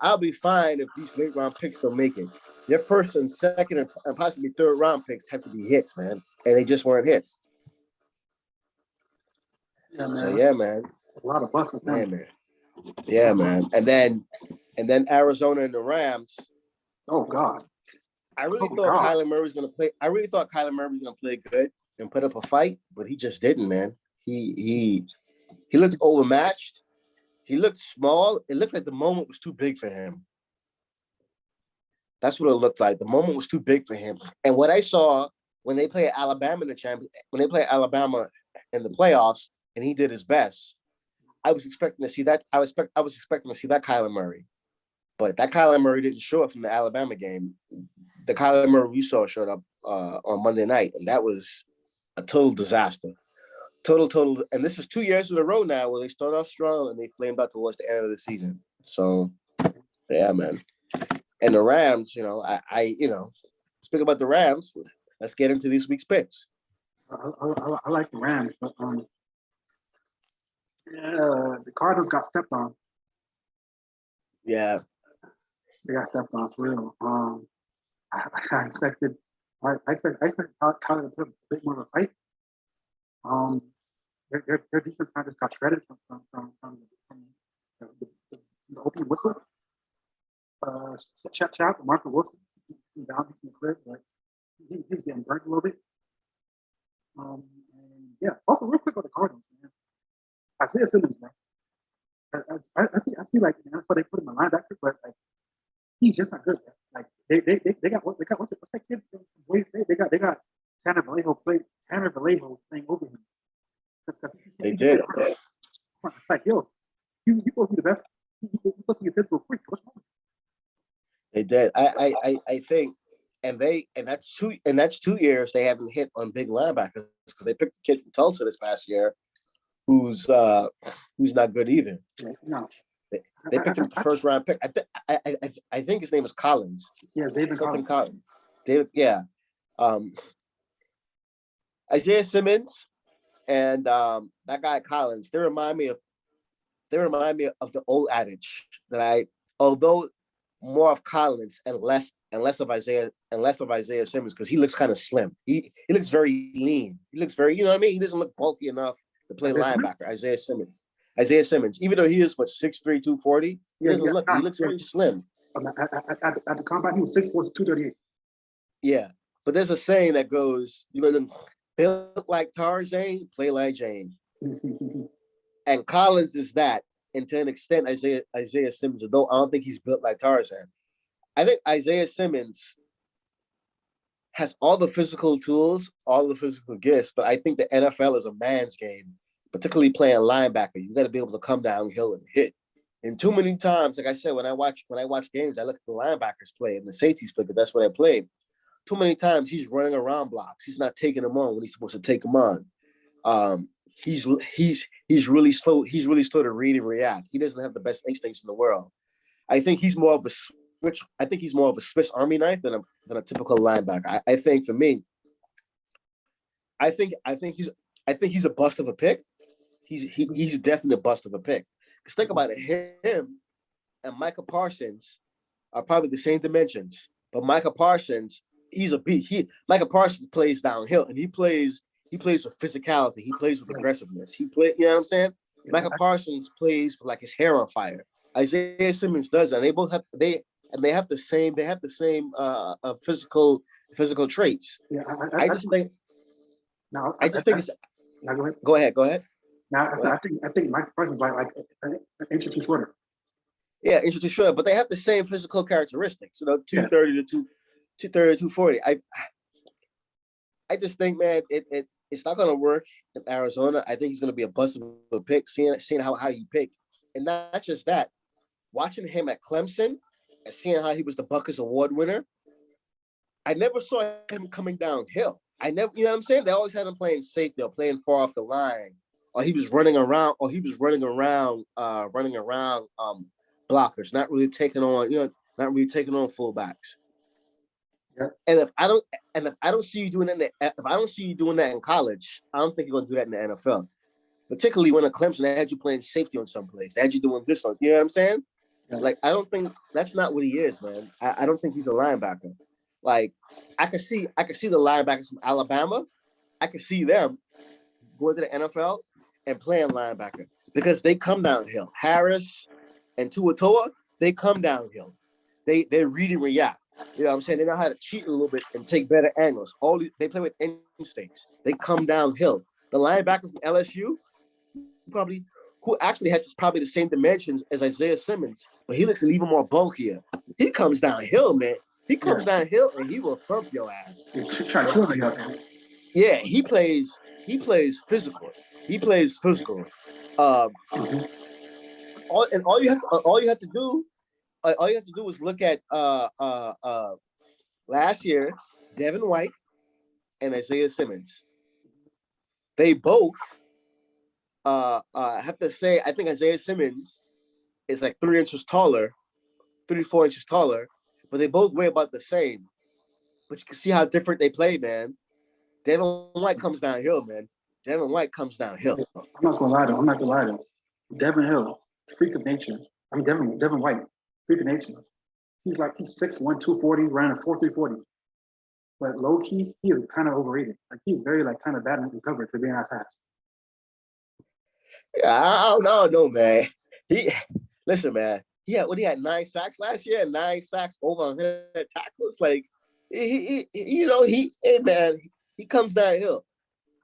I'll be fine if these late round picks don't make it. Their first and second and possibly third round picks have to be hits, man. And they just weren't hits. Yeah, man. So yeah, man. A lot of busts with them. Man. Yeah, man. And then Arizona and the Rams. Oh God. I really thought Kyler Murray was gonna play. I really thought Kyler Murray was gonna play good and put up a fight, but he just didn't, man. He looked overmatched. He looked small. It looked like the moment was too big for him. That's what it looked like. The moment was too big for him. And what I saw when they played Alabama in the when they played Alabama in the playoffs, and he did his best, I was expecting to see that. I was expecting to see that Kyler Murray, but that Kyler Murray didn't show up from the Alabama game. The Kyler Murray we saw showed up on Monday night, and that was a total disaster. Total. And this is 2 years in a row now where they start off strong and they flamed out towards the end of the season. So, yeah, man. And the Rams, I speak about the Rams. Let's get into this week's picks. I like the Rams, but the Cardinals got stepped on. Yeah, they got stepped on for real. I expected Kyler to put a bit more of a fight. Their defense kind of just got shredded from the opening whistle. Shout out to Marco Wilson. He's down from the crib, but he's getting burnt a little bit. And yeah, also real quick on the Cardinals, man. Isaiah Simmons, man. I see like in the NFL they put him a linebacker, but like he's just not good. Man. Like they got what's that kid from Wayne State? They got Tanner Vallejo playing over him. They did. Like yo, you supposed to be the best. You supposed to be a physical freak. What's wrong? They did. I think, and that's 2 years they haven't hit on big linebackers because they picked the kid from Tulsa this past year, who's not good either. No. They picked him with the first round pick. I think his name is Collins. Yeah, David Collins. David, yeah. Isaiah Simmons and that guy Collins. They remind me of the old adage that although more of Collins and less of Isaiah Simmons because he looks kind of slim. He looks very lean. He looks very, you know what I mean? He doesn't look bulky enough to play linebacker. Isaiah Simmons, even though he is 6'3", 240, he doesn't look. He looks very slim. At the combine, he was 6'4", 238. Yeah, but there's a saying that goes, build like Tarzan, play like Jane. And Collins is that. And to an extent, Isaiah Simmons, though I don't think he's built like Tarzan. I think Isaiah Simmons has all the physical tools, all the physical gifts, but I think the NFL is a man's game, particularly playing linebacker. You got to be able to come downhill and hit. And too many times, like I said, when I watch games, I look at the linebackers play and the safeties play, but that's what I play. Too many times he's running around blocks. He's not taking them on when he's supposed to take them on. He's really slow. He's really slow to read and react. He doesn't have the best instincts in the world. I think he's more of a switch. I think he's more of a Swiss Army knife than a typical linebacker. I think for me, I think he's a bust of a pick. He's definitely a bust of a pick. Because think about it, him and Micah Parsons are probably the same dimensions. But Micah Parsons, he's a beat. Micah Parsons plays downhill and he plays with physicality. He plays with aggressiveness. You know what I'm saying? Yeah. Micah Parsons plays with like his hair on fire. Isaiah Simmons does, and they have the same physical traits. Yeah, I just think it's. Go ahead. Now I think Micah Parsons like an inch or two shorter. Yeah, inch or two shorter, but they have the same physical characteristics. 230 to 240. I just think, man, it's not going to work in Arizona. I think he's going to be a bust of a pick, seeing how he picked. And not just that, watching him at Clemson and seeing how he was the Buckers Award winner, I never saw him coming downhill. You know what I'm saying? They always had him playing safety or playing far off the line, or he was running around blockers, not really taking on fullbacks. Yeah. And if I don't see you doing that in college, I don't think you're gonna do that in the NFL. Particularly when at Clemson, they had you playing safety on some plays. They had you doing this on, you know what I'm saying? Yeah. Like, I don't think that's not what he is, man. I don't think he's a linebacker. Like, I could see the linebackers from Alabama. I could see them going to the NFL and playing linebacker because they come downhill. Harris and Tuatoa, they come downhill. They read and react. You know what I'm saying? They know how to cheat a little bit and take better angles. They play with instincts. They come downhill. The linebacker from LSU, who actually has probably the same dimensions as Isaiah Simmons, but he looks even more bulkier. He comes downhill, man. He comes downhill and he will thump your ass. Try to kill me up, man. Yeah, he plays physical. He plays physical. All you have to do is look at last year, Devin White and Isaiah Simmons. They both I have to say, I think Isaiah Simmons is like 3 inches taller, 3-4 inches taller, but they both weigh about the same. But you can see how different they play, man. Devin White comes downhill, man. Devin White comes downhill. I'm not gonna lie though. Devin Hill, freak of nature. I mean Devin White, freak of nature. He's 6'1", 240, running a 4.340. But low key, he is kind of overrated. Like he's very kind of bad in coverage for being that fast. Yeah, I don't know, man. Listen, man. He had 9 sacks last year, 9 sacks over 100 tackles. Like he comes downhill.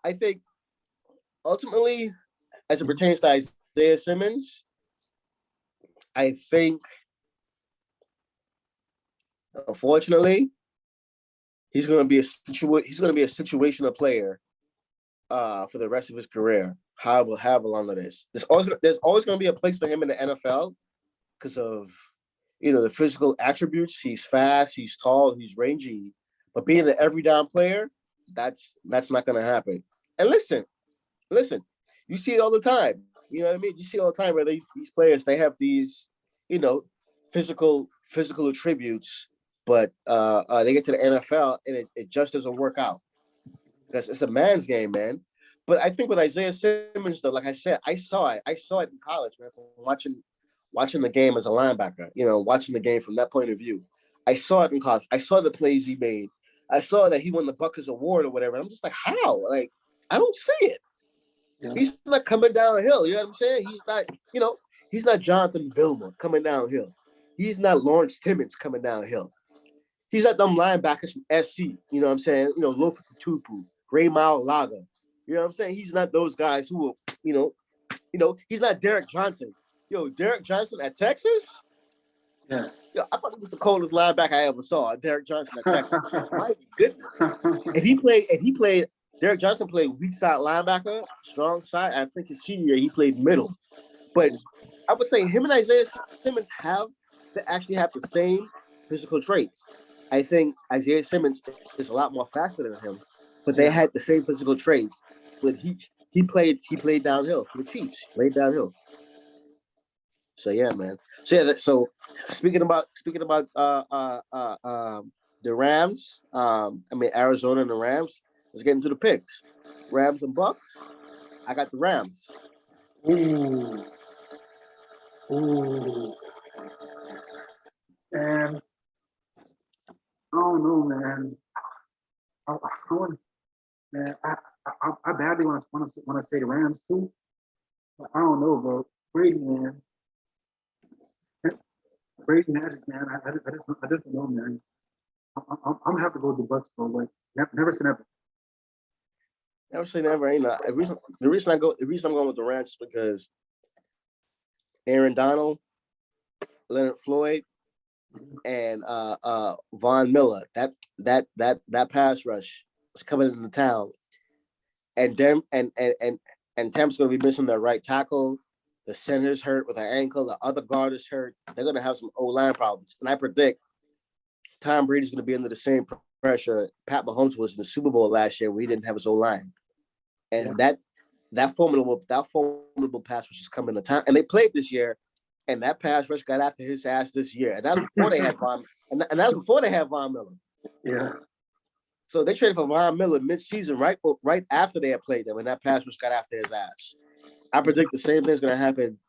I think ultimately, as it pertains to Isaiah Simmons, I think unfortunately he's going to be a situational player for the rest of his career. However long it is. There's always going to be a place for him in the NFL because of the physical attributes. He's fast, he's tall, he's rangy. But being an every down player, that's not going to happen. And listen, you see it all the time. You know what I mean? You see all the time where these players, they have these, physical attributes, but they get to the NFL and it just doesn't work out because it's a man's game, man. But I think with Isaiah Simmons, though, like I said, I saw it in college, man, from watching the game as a linebacker, watching the game from that point of view. I saw it in college. I saw the plays he made. I saw that he won the Buckers Award or whatever. I'm just like, how? Like, I don't see it. Yeah. He's not coming downhill. You know what I'm saying? He's not Jonathan Vilma coming downhill. He's not Lawrence Timmons coming downhill. He's not them linebackers from SC. You know what I'm saying? Lofa Tupu, Ray Laga. You know what I'm saying? He's not those guys who will, he's not Derek Johnson. Derek Johnson at Texas? Yeah. I thought he was the coldest linebacker I ever saw. Derek Johnson at Texas. My goodness. Derek Johnson played weak side linebacker, strong side. I think his senior year he played middle. But I would say him and Isaiah Simmons actually have the same physical traits. I think Isaiah Simmons is a lot more faster than him, but they had the same physical traits. But he played downhill for the Chiefs. He played downhill. So yeah, man. So speaking about the Rams, Arizona and the Rams. Let's get into the picks. Rams and Bucks. I got the Rams. Ooh. And I don't know, man. I badly want to say the Rams too. But I don't know, bro. Brady, man. Brady Magic, man. I just don't know, man. I'm gonna have to go with the Bucks, bro. Like never say never. Never say never. Ain't not. The reason I'm going with the Rams is because Aaron Donald, Leonard Floyd, and Von Miller. That pass rush is coming into town, and Tampa's going to be missing their right tackle. The center's hurt with an ankle. The other guard is hurt. They're going to have some O-line problems, and I predict Tom Brady's going to be under the same pressure Pat Mahomes was in the Super Bowl last year, where he didn't have his O-line, and that formidable pass rush is coming to town, and they played this year. And that pass rush got after his ass this year, and that's before they had Von. And that's before they had Von Miller. Yeah. So they traded for Von Miller mid-season, right after they had played them, and that pass rush got after his ass. I predict the same thing's going to happen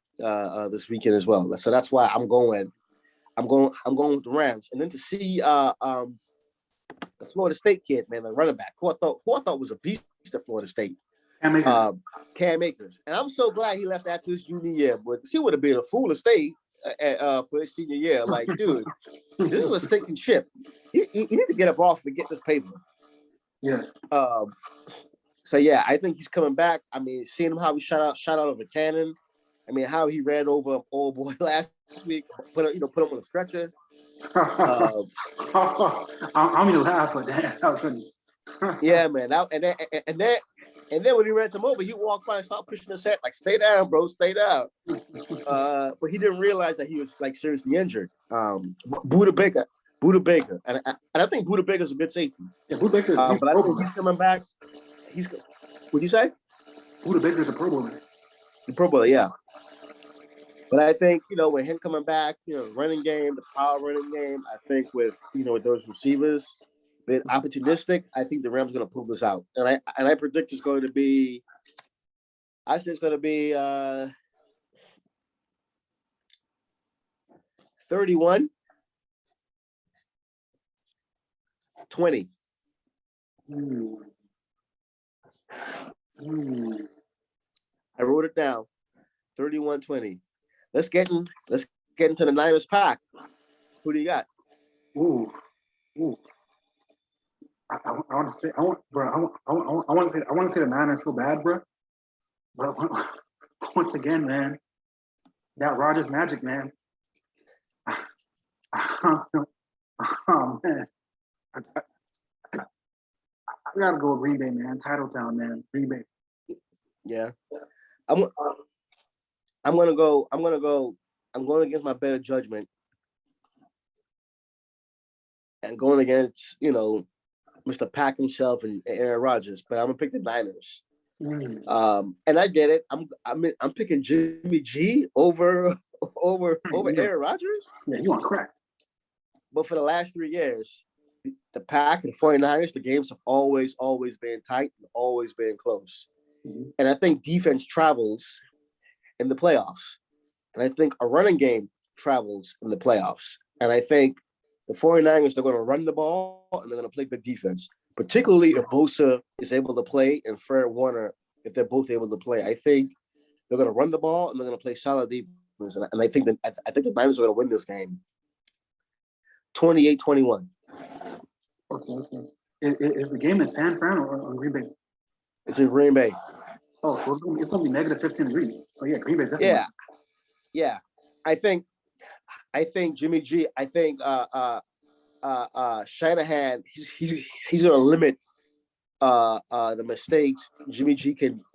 this weekend as well. So that's why I'm going with the Rams, and then to see the Florida State kid, man, the running back, who I thought was a beast at Florida State. Cam Akers. And I'm so glad he left after his junior year, but he would have been a fool to stay for his senior year. Like, dude, this is a sinking ship. You need to get up off and get this paper. Yeah. So yeah, I think he's coming back. I mean, seeing him how he shot out of a cannon, I mean, how he ran over old boy last week, put him on a stretcher. I don't mean to laugh, but that was funny. Yeah, man. And then when he ran him over, he walked by and started pushing his head like, "Stay down, bro, stay down." But he didn't realize that he was like seriously injured. Buda Baker, and I think Buda Baker's a good safety. Yeah, Buda Baker is But I think he's coming back. What'd you say? Buda Baker is a Pro Bowler. The Pro Bowler, yeah. But I think, with him coming back, running game, the power running game, I think with those receivers being opportunistic, I think the Rams are going to pull this out. And I predict it's going to be 31-20. I wrote it down. 31-20. Let's get into the Niners pack. Who do you got? Ooh. I want to say the Niners so bad, bro. But once again, man, that Rodgers magic, man. Oh man, I gotta go with Green Bay, man. Titletown, man. Green Bay. Yeah, I'm gonna go. I'm going against my better judgment and going against Mr. Pack himself and Aaron Rodgers, but I'm gonna pick the Niners. And I get it. I'm picking Jimmy G over Aaron Rodgers. Yeah, you want crack. But for the last 3 years, the Pack and 49ers, the games have always been tight and always been close. And I think defense travels in the playoffs. And I think a running game travels in the playoffs. And I think the 49ers, they're going to run the ball and they're going to play good defense, particularly if Bosa is able to play and Fred Warner, if they're both able to play. I think they're going to run the ball and they're going to play solid defense. And I think the Niners are going to win this game 28-21. Okay. Is the game in San Fran or Green Bay? It's in Green Bay. Oh, so it's going to be negative 15 degrees. So yeah, Green Bay definitely. Yeah. I think Jimmy G. I think Shanahan. He's going to limit the mistakes Jimmy G can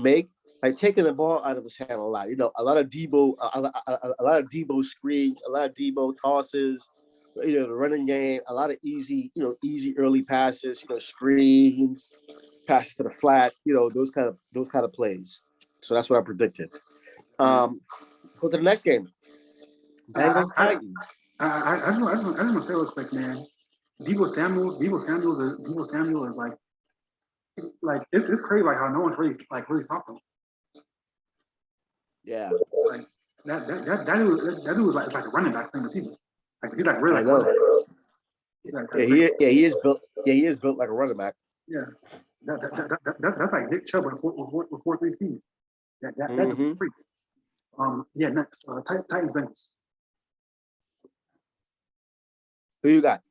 make by taking the ball out of his hand a lot. A lot of Debo, a lot of Debo screens, a lot of Debo tosses. The running game, a lot of easy early passes. Screens, passes to the flat. Those kind of plays. So that's what I predicted. Let's go to the next game. Bengals Titans. I just want to say real quick, man. Debo Samuel is like it's crazy like how no one's really stopped him. Yeah. Like that dude was like a running back thing this season. Like he's like really. I know. He is built. Yeah, he is built like a running back. Yeah. That's like Nick Chubb with 4.3 speed. That's a freak. Yeah, next. Titans Bengals. Who you got?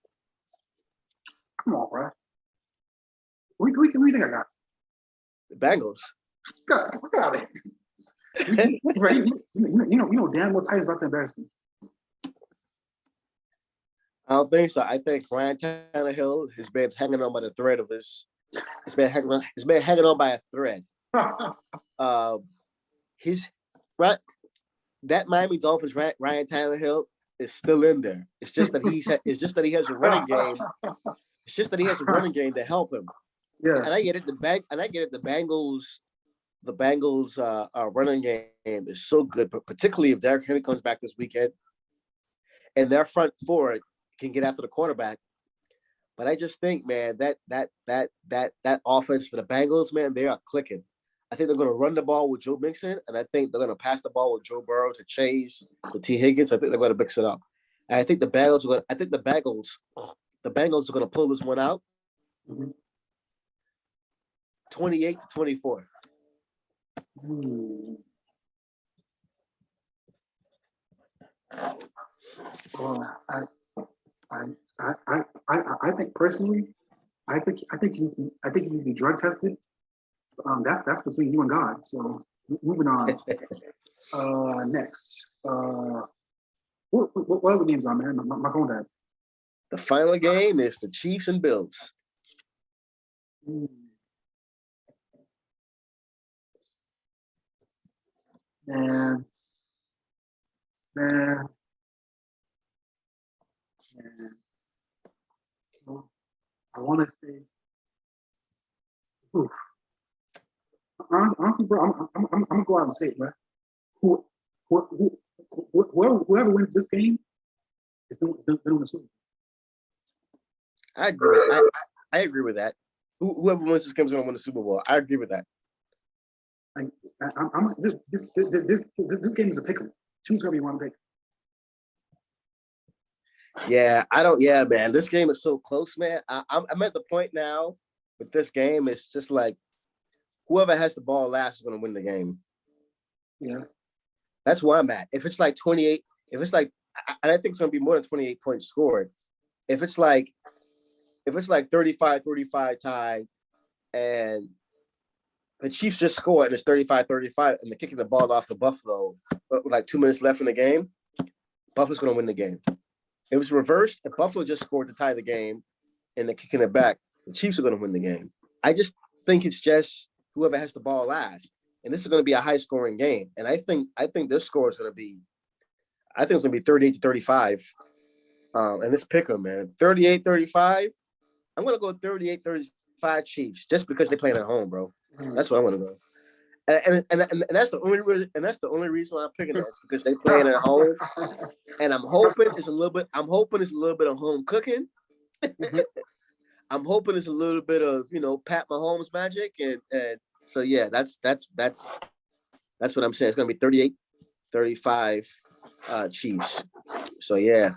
Come on, bro. What do you think I got? The Bengals. Get out of here. You know damn well Titans about to embarrass me. I don't think so. I think Ryan Tannehill has been hanging on by the thread of his. It's been hanging on by a thread. That Miami Dolphins Ryan Tannehill is still in there. It's just that he has a running game. It's just that he has a running game to help him. Yeah. And I get it. The Bengals running game is so good, but particularly if Derrick Henry comes back this weekend, and their front four can get after the quarterback. But I just think, man, that offense for the Bengals, man, they are clicking. I think they're going to run the ball with Joe Mixon, and I think they're going to pass the ball with Joe Burrow to Chase, to T. Higgins. I think they're going to mix it up. And I think the Bengals are going to pull this one out. 28-24. Well, I think personally, I think he needs to be drug tested. That's between you and God. So moving on. Next. What other games are, man? My phone died. The final game is the Chiefs and Bills. Mm. Man, man, man. I want to say, oof. Honestly, bro, I'm gonna go out and say it, bro. Who, whoever wins this game is going to win the Super Bowl. I agree with that. Whoever wins this game is going to win the Super Bowl. I agree with that. Like, this game is a pick 'em. Choose whoever you want to pick. Yeah, I don't. Yeah, man, this game is so close, man. I'm at the point now with this game. It's just like whoever has the ball last is going to win the game. Yeah, that's where I'm at. If it's like 28, if it's like, I think it's going to be more than 28 points scored. If it's like 35-35 tie, and the Chiefs just scored and it's 35-35, and they're kicking the ball off the Buffalo, but with like 2 minutes left in the game, Buffalo's going to win the game. It was reversed. If Buffalo just scored to tie the game and they're kicking it back, the Chiefs are going to win the game. I just think it's just whoever has the ball last. And this is going to be a high-scoring game. And I think this score is going to be, I think it's going to be 38-35. And this picker, man, 38-35. I'm going to go 38-35 Chiefs just because they're playing at home, bro. That's what I want to go. And that's the only reason. And that's the only reason why I'm picking that is because they playing at home, and I'm hoping it's a little bit of home cooking. I'm hoping it's a little bit of Pat Mahomes magic, and so yeah, that's what I'm saying. It's gonna be 38-35 Chiefs. So yeah.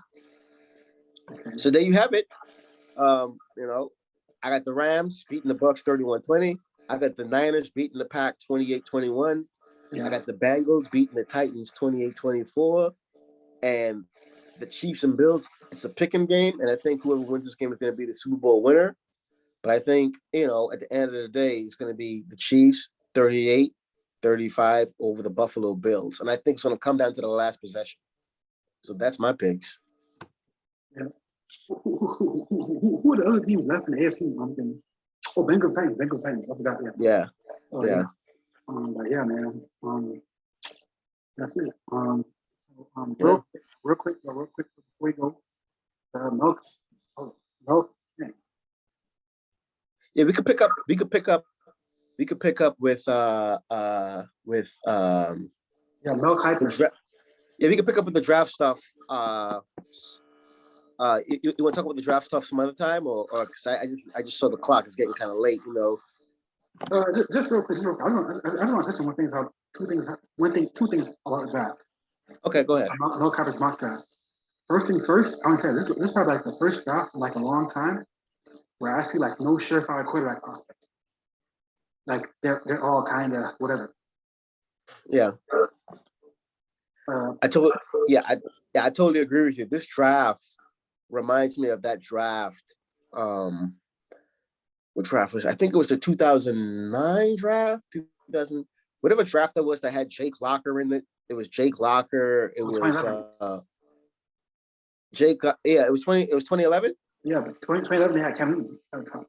So there you have it. I got the Rams beating the Bucks 31-20. I got the Niners beating the Pack 28-21. Yeah. I got the Bengals beating the Titans 28-24. And the Chiefs and Bills, it's a pick 'em game. And I think whoever wins this game is going to be the Super Bowl winner. But I think, at the end of the day, it's going to be the Chiefs 38-35 over the Buffalo Bills. And I think it's going to come down to the last possession. So that's my picks. Yeah. Who are the other teams left in the AFC? I'm thinking, Bengals Titans. I forgot. Yeah. Yeah. But yeah, man. That's it. Real quick before we go. Milk. Yeah, we could pick up with Mel Kiper. We could pick up with the draft stuff. You want to talk about the draft stuff some other time, or because I just saw the clock. It's getting kind of late, Just real quick. I just want to touch on two things about the draft. Okay, go ahead. Mel Kiper's mock draft. First things first, I want to say this is probably like the first draft in like a long time where I see like no surefire quarterback prospects. Like they're all kind of whatever. Yeah. I totally agree with you. This draft reminds me of that draft. What draft was? I think it was the 2009 draft. 2000, whatever draft that was that had Jake Locker in it. It was Jake Locker. It was Jake. Yeah, it was 2011. Yeah, but 2011 they had Cam Newton at the time.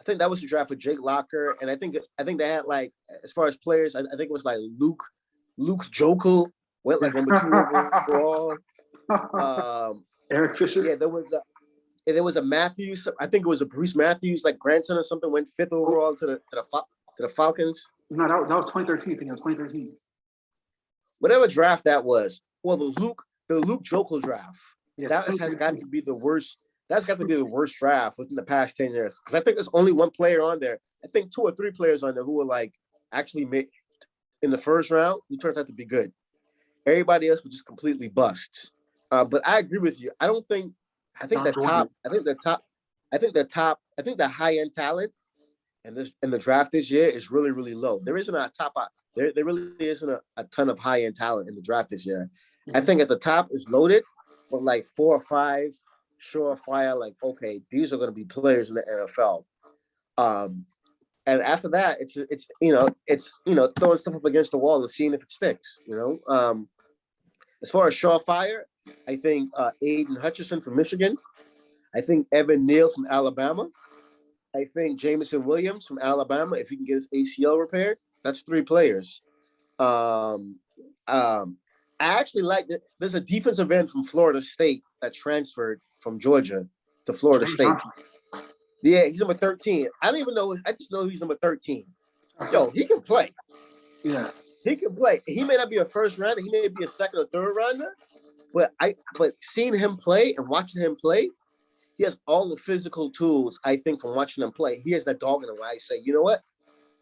I think that was the draft with Jake Locker, and I think they had like, as far as players, I think it was like Luke Jokel went like number 2 overall. Eric Fisher. Yeah, there was a Matthews. I think it was a Bruce Matthews, like grandson or something, went 5th overall to the Falcons. No, that was 2013. I think it was 2013. Whatever draft that was. Well, the Luke Jokel draft. Yes, that has got to be the worst. That's got to be the worst draft within the past 10 years. Because I think there's only one player on there. I think 2 or 3 players on there who were like actually made in the first round who turned out to be good. Everybody else was just completely busts. But I agree with you. I think the high end talent in the draft this year is really, really low. There isn't a top. There really isn't a ton of high end talent in the draft this year. Mm-hmm. I think at the top is loaded, but like 4 or 5 surefire. Like, okay, these are going to be players in the NFL. And after that, it's throwing stuff up against the wall and seeing if it sticks. As far as surefire, I think Aiden Hutchinson from Michigan. I think Evan Neal from Alabama. I think Jameson Williams from Alabama, if he can get his ACL repaired. That's 3 players. I actually like that. There's a defensive end from Florida State that transferred from Georgia to Florida State. Yeah, he's number 13. I don't even know. I just know he's number 13. Yo, he can play. Yeah. He can play. He may not be a first rounder. He may be a second or third rounder. But seeing him play and watching him play, he has all the physical tools, I think, from watching him play. He has that dog in him where I say, you know what?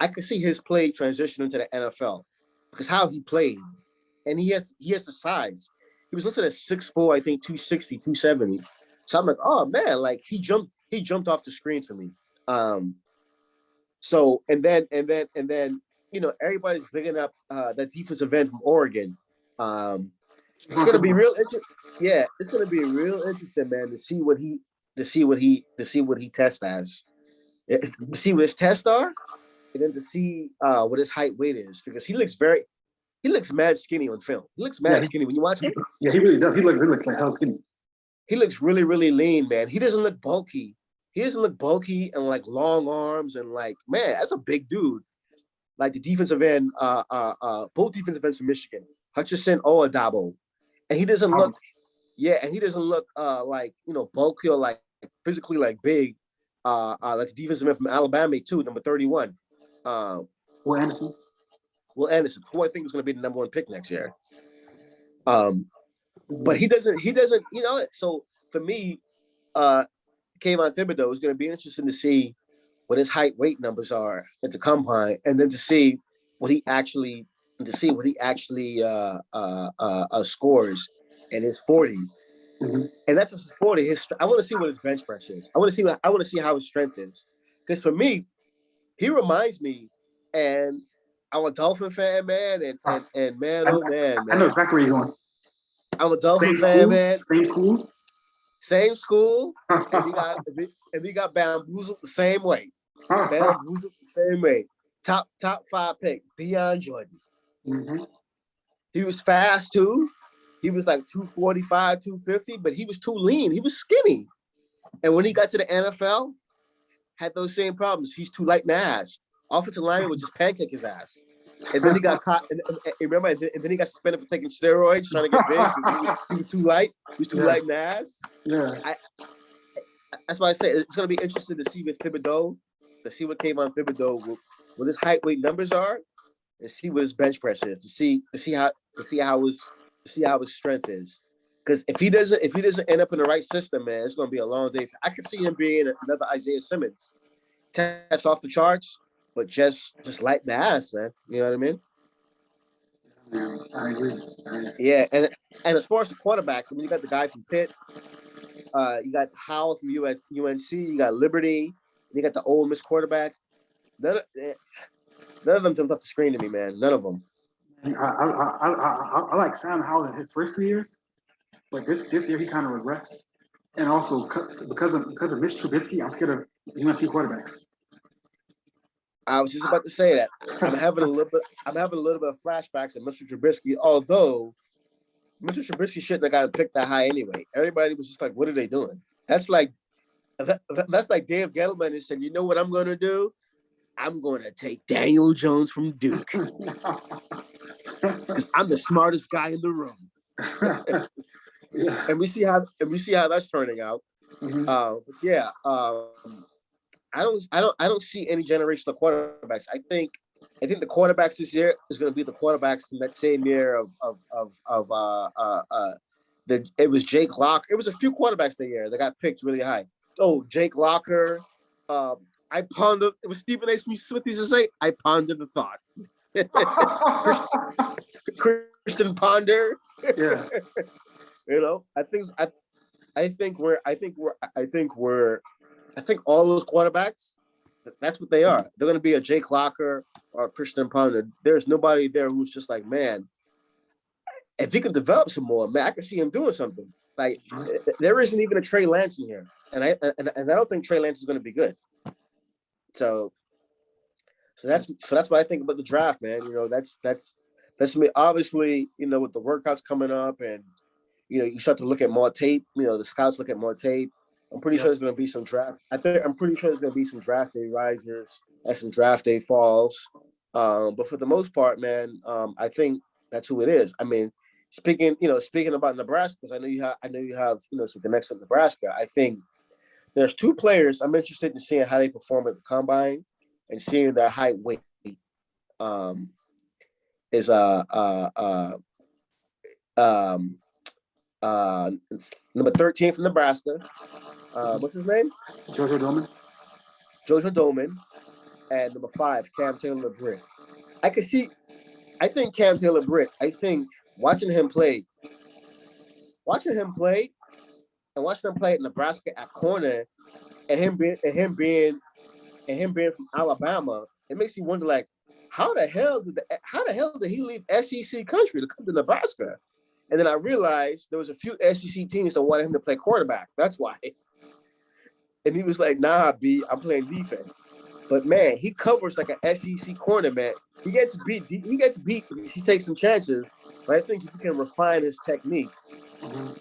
I can see his play transition into the NFL because how he played. And he has the size. He was listed at 6'4", I think 260, 270. So I'm like, oh man, like he jumped off the screen for me. So and then everybody's picking up that defensive end from Oregon. It's gonna be real interesting. Yeah, it's gonna be real interesting, man, to see what he tests as. To see what his tests are, and then to see what his height weight is, because he looks mad skinny on film. He looks mad skinny when you watch him. Yeah, he really does. He looks like hell skinny. He looks really, really lean, man. He doesn't look bulky. He doesn't look bulky and like long arms and like, man, that's a big dude. Like the defensive end, both defensive ends from Michigan, Hutchinson or Adabo. And he doesn't look, like, bulky or like physically like big, like the defensive end from Alabama too, number 31. Will Anderson, who I think is going to be the number 1 pick next year. But he doesn't, so for me, Kayvon Thibodeau is going to be interesting to see what his height weight numbers are at the combine, and then to see what he actually scores in his 40. Mm-hmm. And that's just his 40. I want to see what his bench press is. I want to see how his strength is. Because for me, he reminds me, and I'm a Dolphin fan, man, and man, oh man. I know exactly where you're going. I'm a Dolphin fan, man. Same school. and we got bamboozled the same way. Top 5 pick, Deion Jordan. Mm-hmm. He was fast too. He was like 245, 250, but he was too lean. He was skinny. And when he got to the NFL, had those same problems. He's too light in the ass. Offensive lineman would just pancake his ass. And then he got caught. And then he got suspended for taking steroids, trying to get big because he was too light. He was too light in the ass. Yeah. That's why I say it's going to be interesting to see with Thibodeau, to see what Kayvon Thibodeau, what his height weight numbers are, and see what his bench press is, to see how his strength is. Because if he doesn't end up in the right system, man, it's going to be a long day. I could see him being another Isaiah Simmons, test off the charts, but just light in the ass, man. You know what I mean? I agree. Yeah, and as far as the quarterbacks, I mean, you got the guy from Pitt, you got Howell from UNC, you got Liberty, and you got the Ole Miss quarterback. None of them jumped off the screen to me, man. None of them. I like Sam Howell in his first 2 years, but this year he kind of regressed, and also because of Mitch Trubisky, I'm scared of UNC quarterbacks. I was just about to say that. I'm having a little bit of flashbacks of Mr. Trubisky, although Mr. Trubisky shouldn't have got picked that high anyway. Everybody was just like, what are they doing? That's like Dave Gettleman and said, you know what I'm going to do? I'm going to take Daniel Jones from Duke because I'm the smartest guy in the room. Yeah. And we see how that's turning out. Mm-hmm. But yeah, I don't see any generational quarterbacks. I think the quarterbacks this year is going to be the quarterbacks from that same year it was Jake Locker. It was a few quarterbacks that year that got picked really high. Oh, Jake Locker. I pondered. It was Stephen A. Smith used to say, "I pondered the thought." Christian Ponder. Yeah. I think all those quarterbacks, that's what they are. They're going to be a Jake Locker or a Christian Ponder. There's nobody there who's just like, man, if he could develop some more, man, I could see him doing something. Like there isn't even a Trey Lance in here, and I don't think Trey Lance is going to be good. So So that's what I think about the draft, man. You know, that's me. Obviously, you know, with the workouts coming up, and you know, you start to look at more tape. You know, the scouts look at more tape. I'm pretty sure there's going to be some draft. I'm pretty sure there's going to be some draft day risers and some draft day falls. But for the most part, man, I think that's who it is. I mean, speaking about Nebraska, because I know you have, you know, some connections with Nebraska. I think there's two players I'm interested in seeing how they perform at the combine and seeing their height weight. Um, is um, uh, number 13 from Nebraska. What's his name? Jojo Doman. Jojo Doman, and number 5, Cam Taylor-Britt. I think Cam Taylor-Britt. I think watching him play, and watching him play at Nebraska at corner, and him being from Alabama, it makes you wonder, like, how the hell did he leave SEC country to come to Nebraska? And then I realized there was a few SEC teams that wanted him to play quarterback. That's why. And he was like, "Nah, B, I'm playing defense." But man, he covers like an SEC corner, man. He gets beat because he takes some chances. But I think if you can refine his technique, and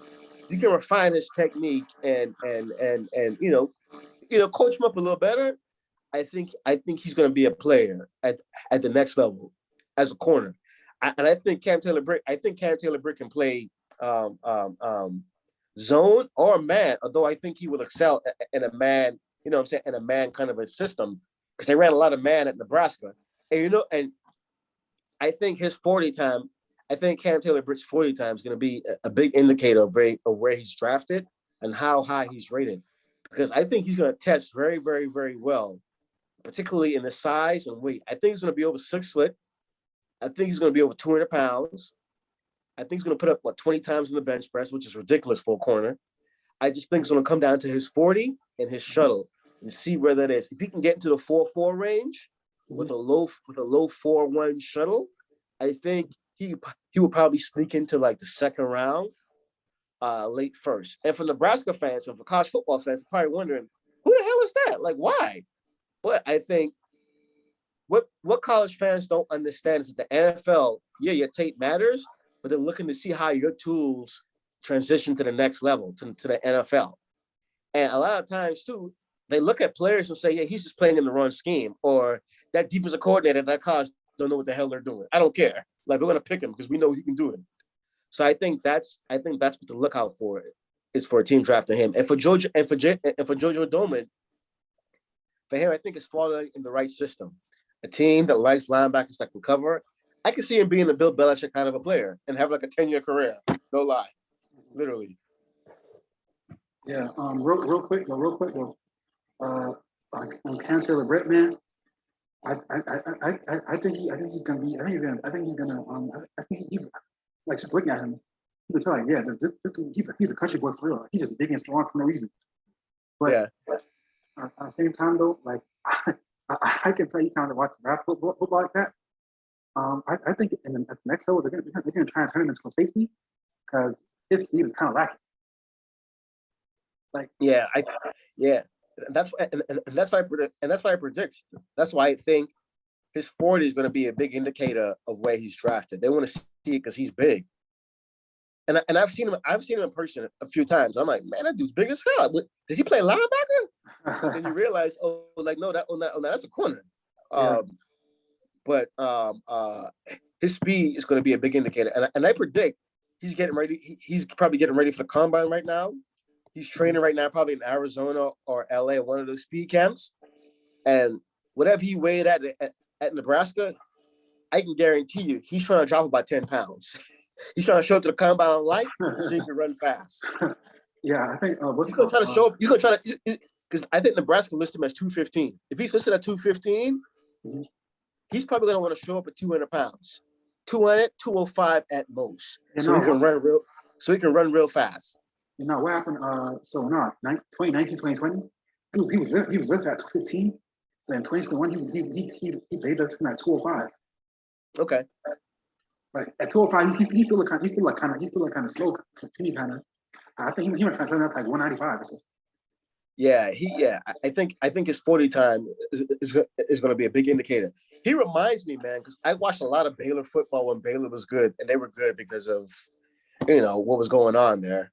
coach him up a little better. I think he's going to be a player at the next level as a corner. And I think Cam Taylor-Britt can play zone or man, although I think he would excel in a man, you know what I'm saying, in a man kind of a system, because they ran a lot of man at Nebraska. And I think Cam Taylor-Britt's 40 time is going to be a big indicator of where he's drafted and how high he's rated. Because I think he's going to test very, very, very well, particularly in the size and weight. I think he's going to be over 6 foot. I think he's going to be over 200 pounds. I think he's going to put up, 20 times in the bench press, which is ridiculous for a corner. I just think it's going to come down to his 40 and his shuttle and see where that is. If he can get into the 4.4 range with a low 4.1 shuttle, I think he will probably sneak into like the second round, late first. And for Nebraska fans and for college football fans, they're probably wondering, who the hell is that? Like, why? But I think what college fans don't understand is that the NFL, your tape matters, but they're looking to see how your tools transition to the next level, to the NFL. And a lot of times, too, they look at players and say, yeah, he's just playing in the wrong scheme, or that defensive coordinator at that college don't know what the hell they're doing. I don't care. Like, we're going to pick him because we know he can do it. So I think that's what to look out for is for a team drafting him. And for Jojo Doman, for him, I think it's falling in the right system. A team that likes linebackers that can cover. I can see him being a Bill Belichick kind of a player and have like a 10-year career. No lie. Literally. Yeah. Real quick though. On Cam Taylor-Britt, man. I think he's like, just looking at him, you can tell, like, yeah, he's a country boy for real. He's just big and strong for no reason. But yeah. At the same time, though, like, I can tell you kind of watch draft football like that. I think at the next level they're gonna try and turn him into a safety because his speed is kind of lacking. Like, that's why I predict. That's why I think his 40 is going to be a big indicator of where he's drafted. They want to see it because he's big. And I've seen him in person a few times. I'm like, man, that dude's big as hell. Does he play linebacker? And you realize, that's a corner. But his speed is going to be a big indicator. And I predict he's getting ready. He's probably getting ready for the combine right now. He's training right now, probably in Arizona or LA, one of those speed camps. And whatever he weighed at Nebraska, I can guarantee you he's trying to drop about 10 pounds. He's trying to show up to the combine light so he can run fast. Yeah, I think he's going to try to show up. He's going to try to, because I think Nebraska listed him as 215. If he's listed at 215, he's probably going to want to show up at 200 pounds. 200, 205 at most. So he can run real fast. You know what happened? 2019, 2020, he was listed at 215. But in 2021, he played us at 205. Okay. Like at 205, he's still kind of slow, continue kind of. I think he might try to turn up to like 195 or so. I think his 40 time is going to be a big indicator. He reminds me, man, because I watched a lot of Baylor football when Baylor was good, and they were good because of what was going on there.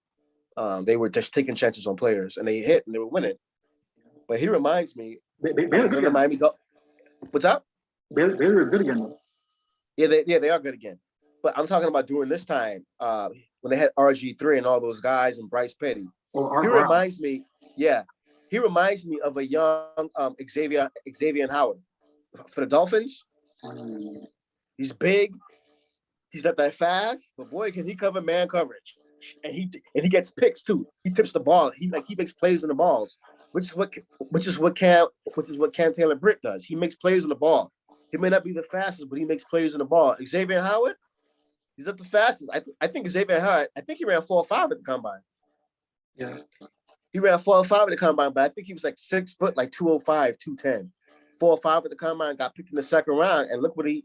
They were just taking chances on players, and they hit and they were winning. But he reminds me. Baylor good The again. Miami go. What's up? Baylor is good again. They are good again. But I'm talking about during this time when they had RG3 and all those guys and Bryce Petty. He reminds me. Yeah, he reminds me of a young Xavier Howard for the Dolphins. He's big. He's not that fast, but boy, can he cover man coverage. And he gets picks too. He tips the ball. He makes plays in the balls, which is what Cam Taylor Britt does. He makes plays in the ball. He may not be the fastest, but he makes plays in the ball. Xavier Howard, he's not the fastest. I think Xavier Howard. I think he ran 4.5 at the combine. Yeah. He ran 4.5 at the combine, but I think he was like 6 foot, like 205, 210. 4.5 at the combine, got picked in the second round, and look what he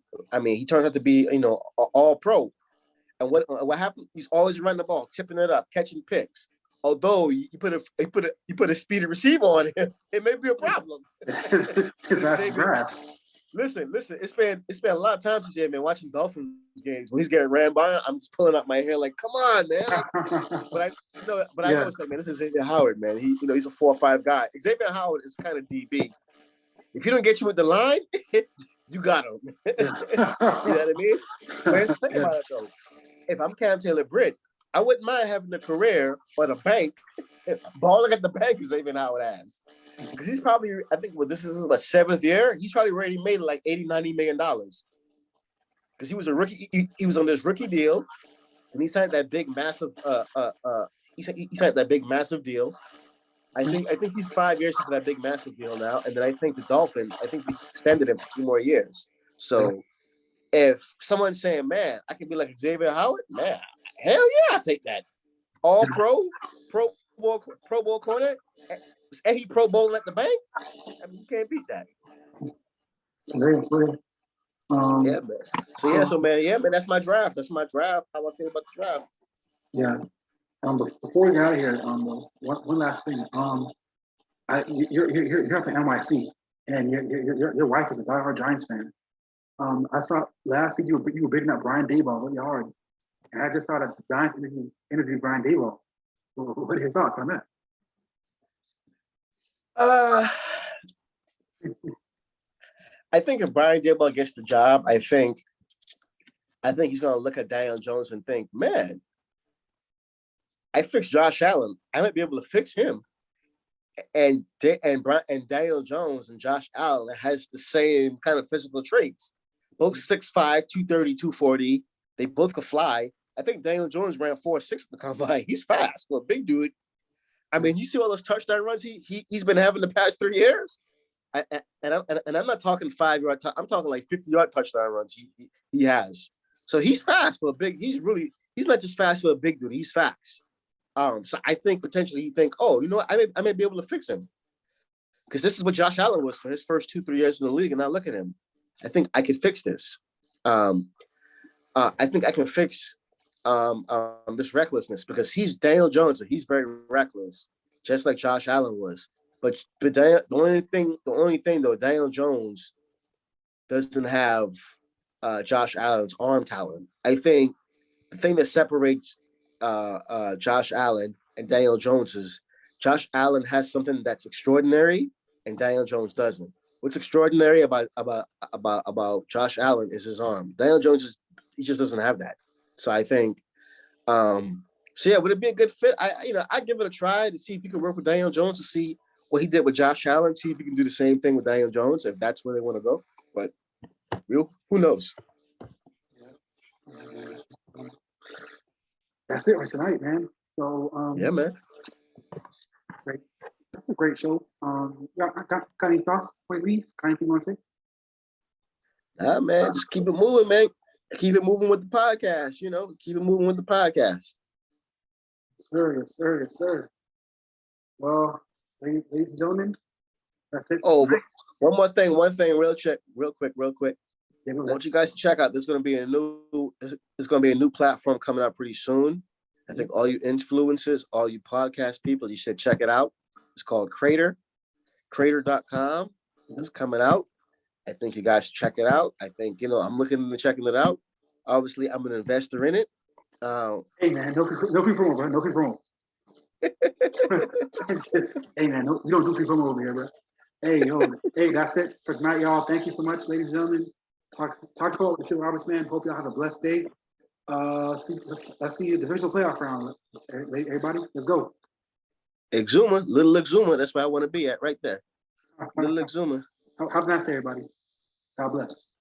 turned out to be, all pro. And what happened? He's always running the ball, tipping it up, catching picks. Although you put a speedy receiver on him, it may be a problem. Because that's grass. Listen. It's been a lot of times this year, man, watching Dolphins games when he's getting ran by. I'm just pulling up my hair, like, come on, man. Like, I know it's like, man, this is Xavier Howard, man. He's a 4-5 guy. Xavier Howard is kind of DB. If he don't get you with the line, you got him. You know what I mean? But here's the thing about it, though. If I'm Cam Taylor Britt, I wouldn't mind having a career or the bank, balling at the bank as Xavier Howard has. Because he's probably, I think, this is his 7th year. He's probably already made like $80-90 million. Because he was a rookie. He was on this rookie deal, and he signed that big, massive. He signed that big, massive deal. I think he's 5 years into that big, massive deal now, and then I think the Dolphins. I think we extended him for 2 more years. So, if someone's saying, "Man, I can be like Xavier Howard," man, hell yeah, I'll take that. All pro ball corner, and he Pro Bowl at the bank. I mean, you can't beat that. Very. Yeah, man. So man, that's my draft. How I feel about the draft. Yeah. Before we get out of here, one last thing. You're up in NYC, and your wife is a diehard Giants fan. I saw last week you were bigging up Brian Daboll really hard, and I just saw that the Giants interview Brian Daboll. What are your thoughts on that? I think if Brian Daboll gets the job, I think he's going to look at Daniel Jones and think, man, I fixed Josh Allen. I might be able to fix him. And Daniel Jones and Josh Allen has the same kind of physical traits. Both 6'5", 230, 240. They both could fly. I think Daniel Jones ran 4.6 at the combine. He's fast for a big dude. I mean, you see all those touchdown runs he's been having the past 3 years. And I'm not talking 5-yard. I'm talking like 50-yard touchdown runs. He has. So he's fast for a big. He's not just fast for a big dude. He's fast. So I think potentially he think, oh, you know what? I may be able to fix him, because this is what Josh Allen was for his first 2-3 years in the league, and now look at him. I think I could fix this. I think I can fix this recklessness, because he's Daniel Jones and he's very reckless, just like Josh Allen was. But the only thing though, Daniel Jones doesn't have Josh Allen's arm talent. I think the thing that separates Josh Allen and Daniel Jones is Josh Allen has something that's extraordinary and Daniel Jones doesn't. What's extraordinary about Josh Allen is his arm. Daniel Jones he just doesn't have that. So I think would it be a good fit? I'd give it a try to see if you can work with Daniel Jones to see what he did with Josh Allen, see if you can do the same thing with Daniel Jones, if that's where they want to go. But who knows? That's it for tonight, man. So yeah, man. Great. That's a great show. Got any thoughts before we leave? Got anything you want to say? Nah, man, just keep it moving, man. Keep it moving with the podcast, Keep it moving with the podcast. Yes, sir. Well, ladies and gentlemen, that's it. Oh, one more thing, real quick. I want you guys to check out. There's going to be a new platform coming out pretty soon. I think all you influencers, all you podcast people, you should check it out. It's called Crater, crater.com. It's coming out. I think you guys check it out. I think, I'm looking into checking it out. Obviously, I'm an investor in it. Hey man, no free promo, bro. No free promo. Hey man, no, we don't do free promo over here, bro. Hey, hey, that's it for tonight, y'all. Thank you so much, ladies and gentlemen. Talk about the Akelo Roberts, man. Hope y'all have a blessed day. Let's see the divisional playoff round. Everybody, let's go. Exuma, little Exuma. That's where I want to be at, right there. Little Exuma. Have a nice day, everybody. God bless.